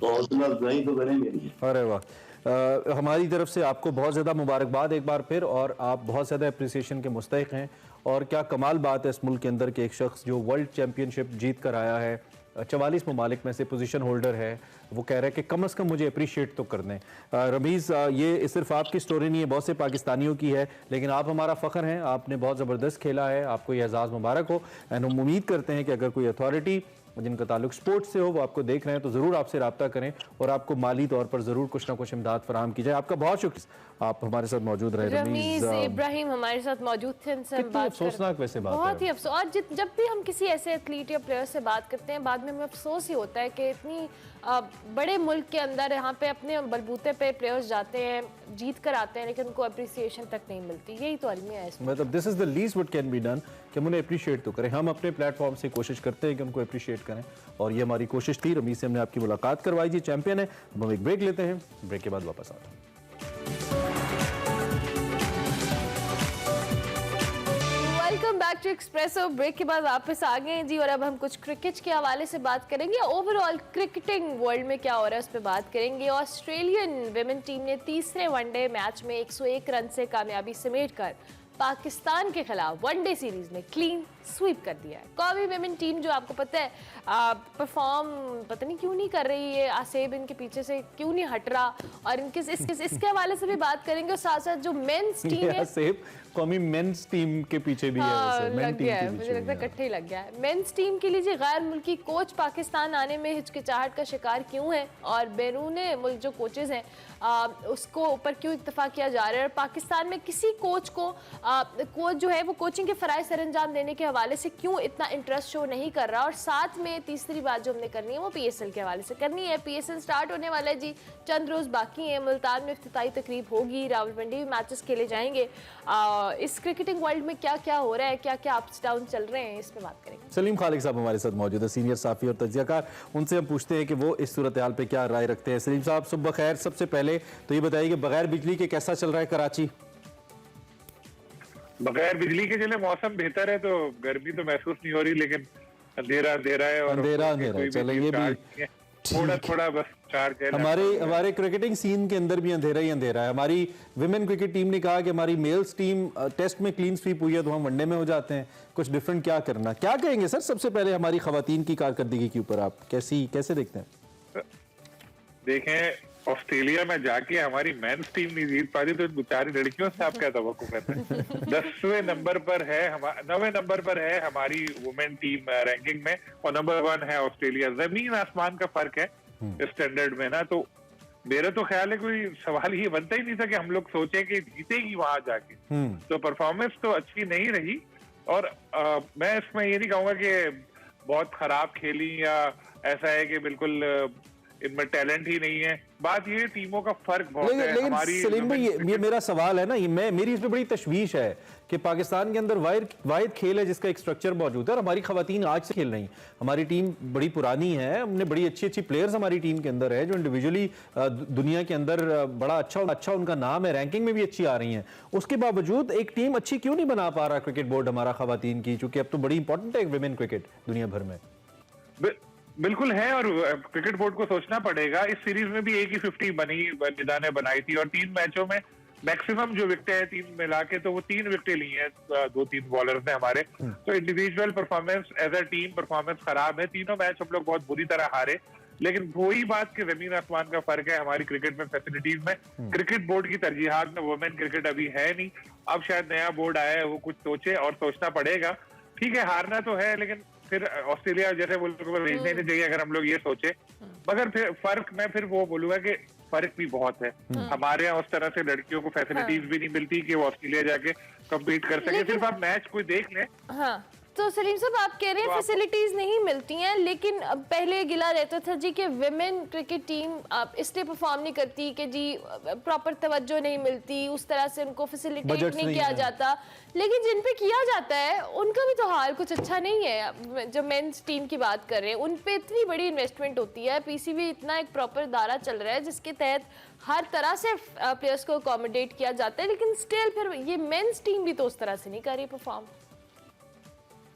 तो हौसला अफजाई तो करें मेरी। अरे वाह, हमारी तरफ से आपको बहुत ज़्यादा मुबारकबाद एक बार फिर, और आप बहुत ज़्यादा अप्रिसिएशन के मुस्तहिक हैं। और क्या कमाल बात है इस मुल्क के अंदर के एक शख्स जो वर्ल्ड चैम्पियनशिप जीत कर आया है, 44 ममालिक में से पोजीशन होल्डर है, वो कह रहा है कि कम से कम मुझे अप्रिशिएट तो कर दें। रमीज़, ये सिर्फ आपकी स्टोरी नहीं है, बहुत से पाकिस्तानियों की है, लेकिन आप हमारा फ़ख्र हैं, आपने बहुत ज़बरदस्त खेला है, आपको ये एजाज़ मुबारक हो। एंड हम उम्मीद करते हैं कि अगर कोई अथॉरिटी जिनका ताल्लुक स्पोर्ट्स से हो वो आपको देख रहे हैं तो ज़रूर आपसे रब्ता करें और आपको माली तौर पर ज़रूर कुछ ना कुछ इमदाद फराहम की जाए। आपका बहुत शुक्रिया, आप हमारे साथ मौजूद रहे। रमीज़ इब्राहिम हमारे साथ मौजूद थे, उनसे हम बात अफसोसनाक वैसे बात बहुत ही अफसोस। और जब भी हम किसी ऐसे एथलीट या प्लेयर से बात करते हैं, बाद में हमें अफसोस ही होता है कि इतनी बड़े मुल्क के अंदर यहाँ पे अपने बलबूते पे प्लेयर्स जाते हैं, जीत कर आते हैं, लेकिन उनको अप्रिसिएशन तक नहीं मिलती। यही तो अलमिया है इसमें। मतलब this is the least what can be done कि हम उन्हें अप्रिशिएट तो करें। हम अपने प्लेटफॉर्म से कोशिश करते हैं कि उनको अप्रिशिएट करें, और ये हमारी कोशिश थी। रमीज़ से हमने आपकी मुलाकात करवाई, जी चैंपियन है। अब हम एक ब्रेक लेते हैं, ब्रेक के बाद वापस आते हैं। Welcome back to Expresso. Break के बाद वापस आ गए हैं जी, और अब हम कुछ क्रिकेट के हवाले से बात करेंगे। ओवरऑल क्रिकेटिंग वर्ल्ड में क्या हो रहा है उस पर बात करेंगे। ऑस्ट्रेलियन विमेन टीम ने तीसरे वनडे मैच में 101 रन से कामयाबी समेटकर पाकिस्तान के खिलाफ वनडे सीरीज में क्लीन स्वीप कर दिया है। कौमी विमेन टीम जो आपको पता है परफॉर्म पता नहीं क्यों नहीं कर रही है, आसेब इनके पीछे से क्यों नहीं हट रहा, और इसके हवाले से भी बात करेंगे। और साथ साथ जो मेंस टीम है, आसेब कौमी मेंस टीम के पीछे भी है, लग गया है, मुझे लगता है इकट्ठे ही लग गया है। मेंस टीम के लिए गैर मुल्की कोच पाकिस्तान आने में हिचकिचाहट का शिकार क्यों है, और बैरूने मुल्क जो कोचेज हैं उसको ऊपर क्यों इत्तेफाक किया जा रहा है, और पाकिस्तान में किसी कोच को कोच जो है वो कोचिंग के फराइज सर अंजाम देने के हवाले से क्यों इतना इंटरेस्ट शो नहीं कर रहा। और साथ में तीसरी बात जो हमने करनी है वो PSL के हवाले से करनी है। PSL स्टार्ट होने वाला है जी, चंद रोज बाकी हैं। मुल्तान में इफ्तिताई तकरीब होगी, रावलपिंडी में मैचेस खेले जाएंगे। इस क्रिकेटिंग वर्ल्ड में क्या क्या हो रहा है, क्या क्या अप्स डाउन चल रहे हैं, इस पर बात करेंगे। सलीम खालिक साहब हमारे साथ मौजूद है, सीनियर साफी और तज्जियाकार। उनसे हम पूछते हैं कि वो इस सूरत हाल पे क्या राय रखते हैं। सलीम साहब सुबह खैर। सबसे पहले तो ये बताइए कि बगैर बिजली के कैसा चल रहा है कराची? बगैर बिजली के चले मौसम बेहतर है, तो गर्मी तो महसूस नहीं हो रही, लेकिन अंधेरा है और अंधेरा चले ये भी थोड़ा बस चार्ज है। हमारे क्रिकेटिंग सीन के अंदर भी अंधेरा ही अंधेरा है। हमारी विमेन क्रिकेट टीम ने कहा कि हमारी मेल्स टीम टेस्ट में क्लीन स्वीप हुई है तो हम वनडे में हो जाते हैं, कुछ डिफरेंट क्या करना, क्या कहेंगे सर? सबसे पहले हमारी खवातीन की कारकर्दगी के ऊपर आप कैसे देखते हैं? देखें, ऑस्ट्रेलिया में जाके हमारी मेंस टीम नहीं जीत पा रही, तो बेचारी लड़कियों से आप क्या तवक्को करते हैं? 10वें नंबर पर है, 9वें नंबर पर है हमारी वुमेन टीम रैंकिंग में, और नंबर 1 है ऑस्ट्रेलिया। जमीन आसमान का फर्क है स्टैंडर्ड में ना। तो मेरा तो ख्याल है कोई सवाल ये बनता ही नहीं था कि हम लोग सोचें कि जीतेगी वहां जाके। तो परफॉर्मेंस तो अच्छी नहीं रही, और मैं इसमें ये नहीं कहूंगा कि बहुत खराब खेली या ऐसा है कि बिल्कुल इनमें टैलेंट ही नहीं है। बात ये टीमों का फर्क बहुत है। लेकिन हमारी सलीम भाई ये मेरा सवाल है ना, मेरी इसमें बड़ी तशवीश है कि पाकिस्तान के अंदर वाहिद खेल है जिसका एक स्ट्रक्चर मौजूद है, और हमारी खवातीन आज से खेल रही। हमारी टीम बड़ी पुरानी है, हमने बड़ी अच्छी प्लेयर्स हमारी टीम के अंदर है जो इंडिविजुअली दुनिया के अंदर बड़ा अच्छा उनका नाम है, रैंकिंग में भी अच्छी आ रही है। उसके बावजूद एक टीम अच्छी क्यों नहीं बना पा रहा क्रिकेट बोर्ड हमारा खवातीन की, चूंकि अब तो बड़ी इंपॉर्टेंट है विमेन क्रिकेट दुनिया भर में। बिल्कुल है, और क्रिकेट बोर्ड को सोचना पड़ेगा। इस सीरीज में भी एक ही 50 निदा ने बनाई थी, और 3 मैचों में मैक्सिमम जो विकेटें हैं 3 मिला के, तो वो 3 विकेटें ली हैं 2-3 बॉलर्स ने हमारे। तो individual performance as a team performance खराब है। तीनों मैच हम लोग बहुत बुरी तरह हारे, लेकिन वही बात कि जमीन आसमान का फर्क है हमारी क्रिकेट में फैसिलिटीज में। क्रिकेट बोर्ड की तरजीहात में वुमेन क्रिकेट अभी है नहीं। अब शायद नया बोर्ड आया है, वो कुछ सोचे और सोचना पड़ेगा। ठीक है, हारना तो है, लेकिन फिर ऑस्ट्रेलिया जैसे मुल्क को भेजने नहीं चाहिए अगर हम लोग ये सोचे। मगर फिर फर्क, मैं फिर वो बोलूंगा कि फर्क भी बहुत है। हमारे यहाँ उस तरह से लड़कियों को फैसिलिटीज भी नहीं मिलती कि वो ऑस्ट्रेलिया जाके कम्पीट कर सके। सिर्फ आप मैच कोई देख लें। हाँ, तो सलीम साहब आप कह रहे हैं फैसिलिटीज नहीं मिलती हैं, लेकिन पहले गिला रहता था जी कि विमेन क्रिकेट टीम इसलिए परफॉर्म नहीं करती कि जी प्रॉपर तवज्जो नहीं मिलती, उस तरह से उनको फैसिलिटेट नहीं किया जाता। लेकिन जिन पे किया जाता है उनका भी तो हाल कुछ अच्छा नहीं है। जो मेंस टीम की बात कर रहे हैं उन पे इतनी बड़ी इन्वेस्टमेंट होती है, पीसीबी इतना एक प्रॉपर दायरा चल रहा है जिसके तहत हर तरह से प्लेयर्स को अकोमोडेट किया जाता है, लेकिन स्टिल फिर ये मेंस टीम भी तो उस तरह से नहीं कर रही परफॉर्म।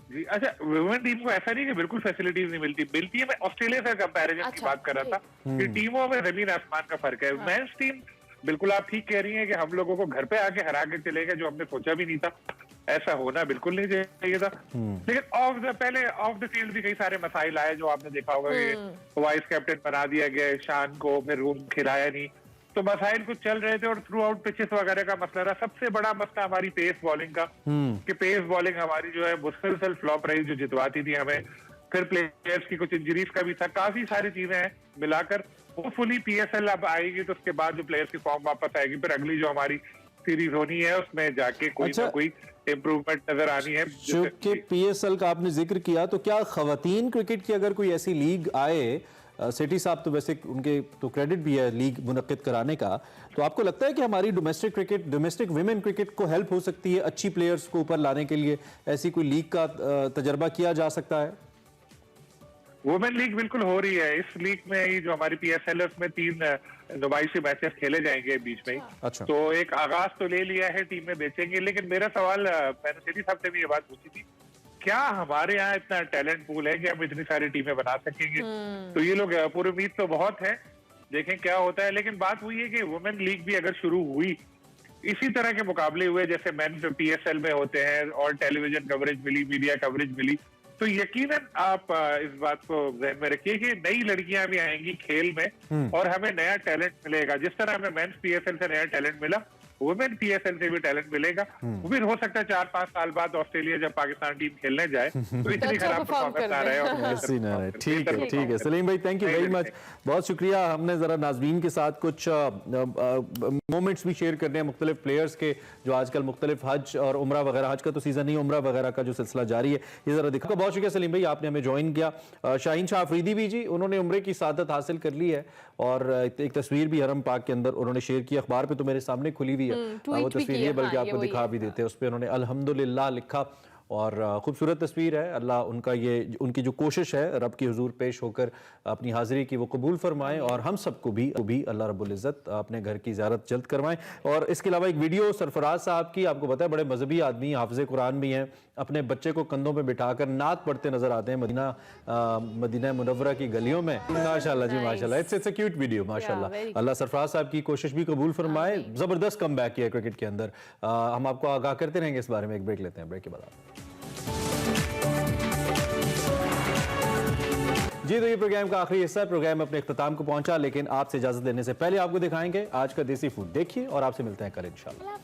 जी अच्छा, वुमेन टीम को ऐसा नहीं कि बिल्कुल फैसिलिटीज नहीं मिलती है। मैं ऑस्ट्रेलिया से कंपैरिजन की बात कर रहा था कि टीमों में जमीन आसमान का फर्क है। मेंस टीम बिल्कुल आप ठीक कह रही हैं कि हम लोगों को घर पे आके हरा के चले गए, जो हमने सोचा भी नहीं था। ऐसा होना बिल्कुल नहीं चाहिए था। लेकिन पहले ऑफ द फील्ड भी कई सारे मसाइल आए, जो आपने देखा होगा कि वाइस कैप्टन बना दिया गया शान को, फिर रूम खिलाया नहीं, तो मसाइल कुछ चल रहे थे। और थ्रू आउट पिचेस वगैरह का मसला रहा। सबसे बड़ा मसला हमारी पेस बॉलिंग का, कि पेस बॉलिंग हमारी जो है मुसलसल फ्लॉप रही, जो जितवाती थी हमें। फिर प्लेयर्स की कुछ इंजरीज का भी था, काफी सारी चीजें हैं मिलाकर। होपफुली पीएसएल अब आएगी तो उसके बाद जो प्लेयर्स की फॉर्म वापस आएगी, फिर अगली जो हमारी सीरीज होनी है उसमें जाके कोई ना कोई इम्प्रूवमेंट नजर आनी है। क्योंकि पीएसएल का आपने जिक्र किया, तो क्या खवातीन क्रिकेट की अगर कोई ऐसी लीग आए, सेठी साहब तो वैसे उनके तो क्रेडिट भी है लीग मुनक्किद कराने का, तो आपको लगता है कि हमारी डोमेस्टिक विमेन क्रिकेट को हेल्प हो सकती है अच्छी प्लेयर्स को ऊपर लाने के लिए? ऐसी कोई लीग का तजर्बा किया जा सकता है? वुमेन लीग बिल्कुल हो रही है। इस लीग में ही जो हमारी पीएसएल है उसमें 3 नुमाइशी मैचेस खेले जाएंगे बीच में ही। अच्छा। तो एक आगाज तो ले लिया है, टीम में बेचेंगे। लेकिन मेरा सवाल, मैंने सेठी साहब से भी ये बात पूछी थी, क्या हमारे यहाँ इतना टैलेंट पूल है कि हम इतनी सारी टीमें बना सकेंगे? तो ये लोग पूरी उम्मीद तो बहुत है, देखें क्या होता है। लेकिन बात वही है कि वुमेन लीग भी अगर शुरू हुई, इसी तरह के मुकाबले हुए जैसे मेंस पीएसएल में होते हैं और टेलीविजन कवरेज मिली, मीडिया कवरेज मिली, तो यकीनन आप इस बात को ध्यान में रखिए कि नई लड़कियां भी आएंगी खेल में और हमें नया टैलेंट मिलेगा। जिस तरह हमें मेंस पीएसएल से नया टैलेंट मिला, वुमेन पीएसएल से भी टैलेंट मिलेगा। फिर हो सकता है 4-5 साल बाद ऑस्ट्रेलिया जब पाकिस्तान टीम खेलने जाए तो इतनी खराब परफॉर्मेंस आ रहा है। ठीक है सलीम भाई, थैंक यू वेरी मच, बहुत शुक्रिया। हमने जरा नाज़रीन के साथ कुछ मोमेंट्स भी शेयर करने हैं मुख्तलिफ प्लेयर्स के, जो आजकल मुख्तलिफ हज और उम्रा वगैरह, हज का तो सीजन नहीं, उम्रा वगैरह का जो सिलसिला जारी है, ये जरा दिखा। बहुत शुक्रिया सलीम भाई, आपने हमें ज्वाइन किया। शाहीन शाह अफरीदी भी जी, उन्होंने उम्रे की सादत हासिल कर ली है और एक तस्वीर भी हरम पाक के अंदर उन्होंने शेयर की। अखबार पे तो मेरे सामने खुली हुई है वो तस्वीर, ये बल्कि आपको दिखा भी देते हैं। उस पर उन्होंने अल्हम्दुलिल्लाह लिखा और खूबसूरत तस्वीर है। अल्लाह उनकी जो कोशिश है रब की हुजूर पेश होकर अपनी हाजिरी की वो कबूल फरमाएं और हम सबको भी अल्लाह रब्बुल इज़्ज़त अपने घर की ज़ियारत जल्द करवाएं। और इसके अलावा एक वीडियो सरफराज साहब की, आपको पता है बड़े मजहबी आदमी, हाफिज़े कुरान भी हैं, अपने बच्चे को कंधों पे बिठाकर नात पढ़ते नजर आते हैं मदीना मुनव्वरा की गलियों में। माशाल्लाह जी माशाल्लाह, इट्स अ क्यूट वीडियो माशाल्लाह। अल्लाह सरफराज साहब की कोशिश भी कबूल फरमाए। जबरदस्त कम बैक किया क्रिकेट के अंदर। हम आपको आगाह करते रहेंगे इस बारे में। एक ब्रेक लेते हैं, ब्रेक के बाद जी। तो ये प्रोग्राम का आखिरी हिस्सा है, प्रोग्राम अपने इख्तिताम को पहुंचा, लेकिन आपसे इजाजत लेने से पहले आपको दिखाएंगे आज का देसी फूड। देखिए और आपसे मिलते हैं कल इंशाल्लाह।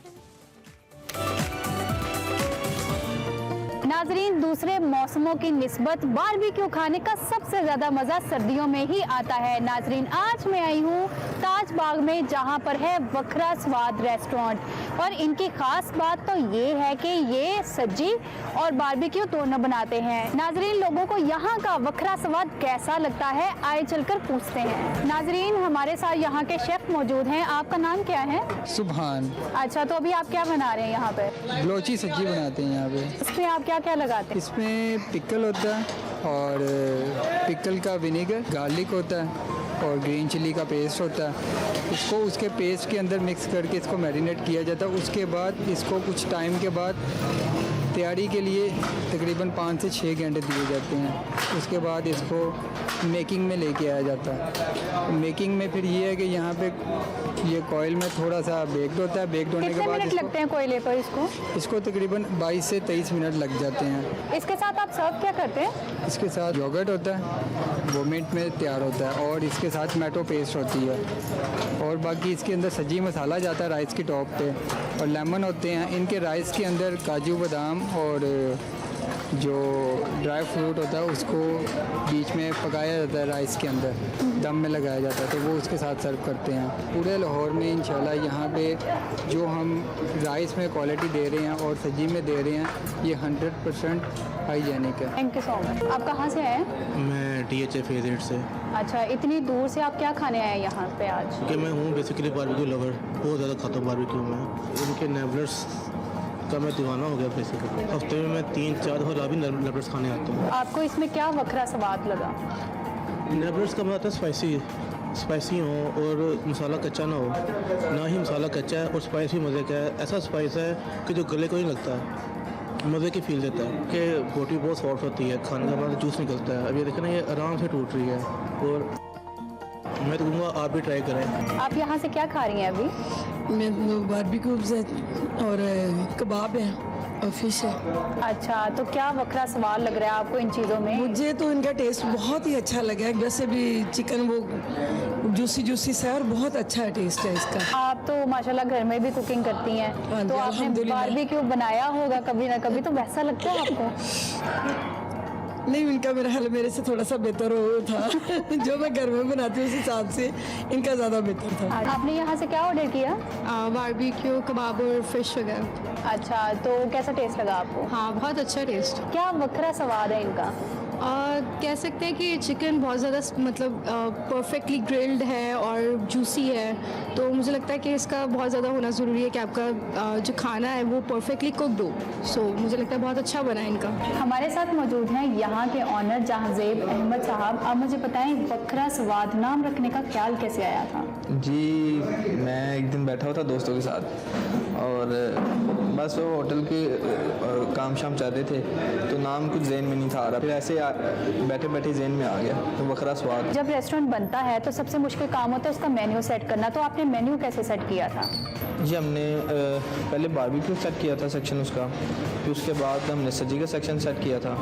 नाजरीन, दूसरे मौसमों की निस्बत बारबेक्यू खाने का सबसे ज़्यादा मज़ा सर्दियों में ही आता है। नाजरीन, आज मैं आई हूँ ताज बाग में, जहाँ पर है वखरा स्वाद रेस्टोरेंट। और इनकी ख़ास बात तो ये है कि ये सब्जी और बारबेक्यू दोनों बनाते हैं। नाजरीन, लोगों को यहाँ का वखरा स्वाद कैसा लगता है, आए चलकर पूछते हैं। नाजरीन, हमारे साथ यहाँ के शेफ मौजूद हैं। आपका नाम क्या है? सुभान। अच्छा, तो अभी आप क्या बना रहे हैं यहाँ पे? बलोची सब्जी बनाते हैं यहाँ पे। इसमें आप क्या क्या लगाते हैं? इसमें पिकल होता है और पिकल का विनेगर, गार्लिक होता है और ग्रीन चिली का पेस्ट होता है। इसको उसके पेस्ट के अंदर मिक्स करके इसको मैरिनेट किया जाता है। उसके बाद इसको कुछ टाइम के बाद तैयारी के लिए तकरीबन 5 से 6 घंटे दिए जाते हैं। उसके बाद इसको मेकिंग में लेके आया जाता है। मेकिंग में फिर ये है कि यहाँ पे ये कॉइल में थोड़ा सा बेक्ड होता है। बेक्ड होने के कितने बाद मिनट लगते हैं कोयले पर इसको तकरीबन 22 से 23 मिनट लग जाते हैं। इसके साथ आप सर्व क्या करते हैं? इसके साथ योगर्ट होता है, वो मिनट में तैयार होता है, और इसके साथ टमाटो पेस्ट होती है, और बाकी इसके अंदर सजी मसाला जाता है राइस की टॉप पे, और लेमन होते हैं। इनके राइस के अंदर काजू बादाम और जो ड्राई फ्रूट होता है उसको बीच में पकाया जाता है, राइस के अंदर दम में लगाया जाता है, तो वो उसके साथ सर्व करते हैं। पूरे लाहौर में इंशाल्लाह यहाँ पे जो हम राइस में क्वालिटी दे रहे हैं और सब्जी में दे रहे हैं, ये 100% हाइजेनिक है। Thank you so much. आप कहाँ से आए? मैं THA फेज 8 से। अच्छा, इतनी दूर से आप क्या खाने आए यहाँ पे आज? कि मैं हूँ बेसिकली बारबेक्यू लवर, बहुत ज़्यादा खाता हूँ बारबेक्यू में। इनके नेबलर्स का मैं दीवाना हो गया बेसिकली। हफ्ते में मैं 3-4 दफ़ा भी नेबलर्स खाने आता हूँ। आपको इसमें क्या वखरा स्वाद लगा? नेबलर्स का मतलब स्पाइसी हो और मसाला कच्चा ना हो, ना ही मसाला कच्चा है और स्पाइस भी मज़े का है। ऐसा स्पाइस है कि जो गले को नहीं लगता, मज़े की फील देता है कि बोटी बहुत सॉफ्ट होती है, खाने के बाद जूस निकलता है। अब ये देखें ना, ये आराम से टूट रही है, और मैं तो कहूँगा आप भी ट्राई करें। आप यहाँ से क्या खा रही हैं अभी? मैं बारबेक्यूज़ है और कबाब है और फिश है। अच्छा, तो क्या वखरा स्वाद लग रहा है आपको इन चीज़ों में? मुझे तो इनका टेस्ट बहुत ही अच्छा लगा है। वैसे भी चिकन वो जूसी सा है और बहुत अच्छा टेस्ट है इसका। आप तो माशाल्लाह घर में भी कुकिंग करती हैं, तो आपने बारबेक्यू बनाया होगा कभी ना कभी, तो वैसा लगता है आपको? नहीं, इनका मेरा हाल मेरे से थोड़ा सा बेहतर हो था जो मैं घर में बनाती हूँ उस हिसाब से इनका ज़्यादा बेहतर था। आपने यहाँ से क्या ऑर्डर किया? बारबेक्यू, कबाब और फिश वगैरह। अच्छा, तो कैसा टेस्ट लगा आपको? हाँ, बहुत अच्छा टेस्ट। क्या वखरा स्वाद है इनका? कह सकते हैं कि चिकन बहुत ज़्यादा मतलब परफेक्टली ग्रिल्ड है और जूसी है, तो मुझे लगता है कि इसका बहुत ज़्यादा होना ज़रूरी है कि आपका जो खाना है वो परफेक्टली कुक्ड हो। सो मुझे लगता है बहुत अच्छा बना है इनका। हमारे साथ मौजूद हैं यहाँ के ऑनर जहांजेब अहमद साहब। आप मुझे बताएं, वखरा स्वाद नाम रखने का ख्याल कैसे आया था? जी, मैं एक दिन बैठा हुआ था दोस्तों के साथ, और बस वो होटल के काम शाम चाहते थे, तो नाम कुछ ज़हन में नहीं था आ रहा, फिर ऐसे बैठे बैठे ज़हन में आ गया, तो वखरा स्वाद। जब रेस्टोरेंट बनता है तो सबसे मुश्किल काम होता है उसका मेन्यू सेट करना, तो आपने मेन्यू कैसे सेट किया था? जी, हमने पहले बारबेक्यू सेट किया था सेक्शन उसका, फिर उसके बाद हमने सब्जी का सेक्शन सेट किया था,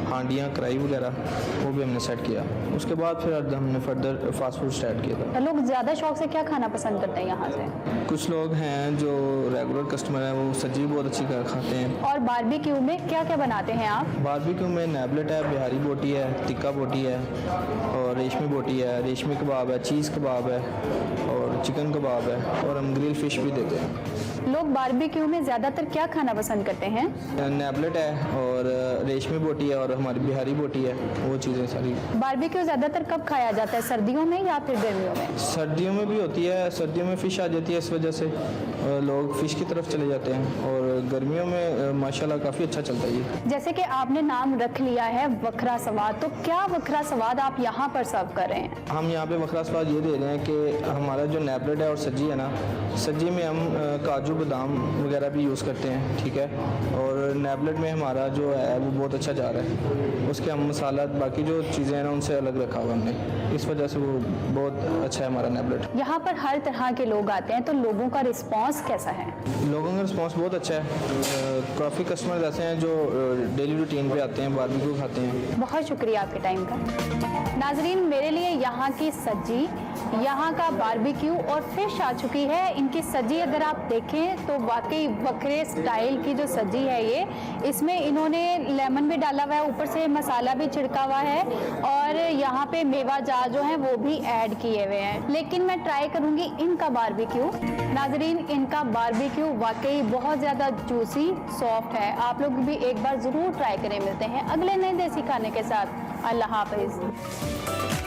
हांडियाँ, कढ़ाई वगैरह वो भी हमने सेट किया। उसके बाद फिर हमने फर्दर फास्ट फूड स्टार्ट किया था। लोग ज़्यादा शौक से क्या खाना पसंद करते हैं यहाँ से? कुछ लोग हैं जो रेगुलर कस्टमर हैं, वो सब्जी बहुत अच्छी खाते हैं। और बारबेक्यू में क्या क्या बनाते हैं आप? बारबेक्यू में नेबलेट है, बिहारी बोटी है, टिक्का बोटी है, और रेशमी बोटी है, रेशमी कबाब है, चीज़ कबाब है, और चिकन कबाब है, और हम ग्रिल फिश भी देते हैं। लोग बारबेक्यू में ज़्यादातर क्या खाना पसंद करते हैं? नेबलेट है और रेशमी बोटी है और हमारी बिहारी बोटी है, वो चीज़ें सारी। बारबेक्यू ज़्यादातर कब खाया जाता है, सर्दियों में या फिर गर्मियों में? सर्दियों में भी होती है, सर्दियों में फ़िश आ जाती है, इस वजह से लोग फ़िश की तरफ चले जाते हैं, और गर्मियों में माशाल्लाह काफ़ी अच्छा चलता है ये। जैसे कि आपने नाम रख लिया है वखरा स्वाद, तो क्या वखरा स्वाद आप यहाँ पर सर्व कर रहे हैं? हम यहाँ पे वखरा स्वाद ये दे रहे हैं कि हमारा जो नेबलेट है और सब्जी है ना, सब्जी में हम काजू बादाम वगैरह भी यूज़ करते हैं, ठीक है, और नेबलेट में हमारा जो है वो बहुत अच्छा जा रहा है। उसके हम मसाला बाकी जो चीज़ें हैं ना उनसे अलग रखा हुआ हमने, इस वजह से वो बहुत अच्छा है हमारा नेबलेट। यहाँ पर हर तरह के लोग आते हैं, तो लोगों का रिस्पॉन्स कैसा है? लोगों का रिस्पॉन्स बहुत अच्छा है। काफ़ी कस्टमर ऐसे हैं जो डेली रूटीन पे आते हैं, बारबेक्यू खाते हैं। बहुत शुक्रिया आपके टाइम का। नाजरीन, मेरे लिए यहाँ की सब्जी, यहाँ का बारबेक्यू और फिश आ चुकी है। इनकी सब्जी अगर आप देखें तो वाकई वखरे स्टाइल की जो सब्जी है ये, इसमें इन्होंने लेमन भी डाला हुआ है, ऊपर से मसाला भी छिड़का हुआ है, और यहाँ पे मेवा जार जो है वो भी ऐड किए हुए हैं। लेकिन मैं ट्राई करूँगी इनका बारबेक्यू। नाजरीन, इनका बारबेक्यू वाकई बहुत ज़्यादा जूसी सॉफ्ट है। आप लोग भी एक बार ज़रूर ट्राई करें। मिलते हैं अगले नए देसी खाने के साथ। अल्लाह हाफिज़।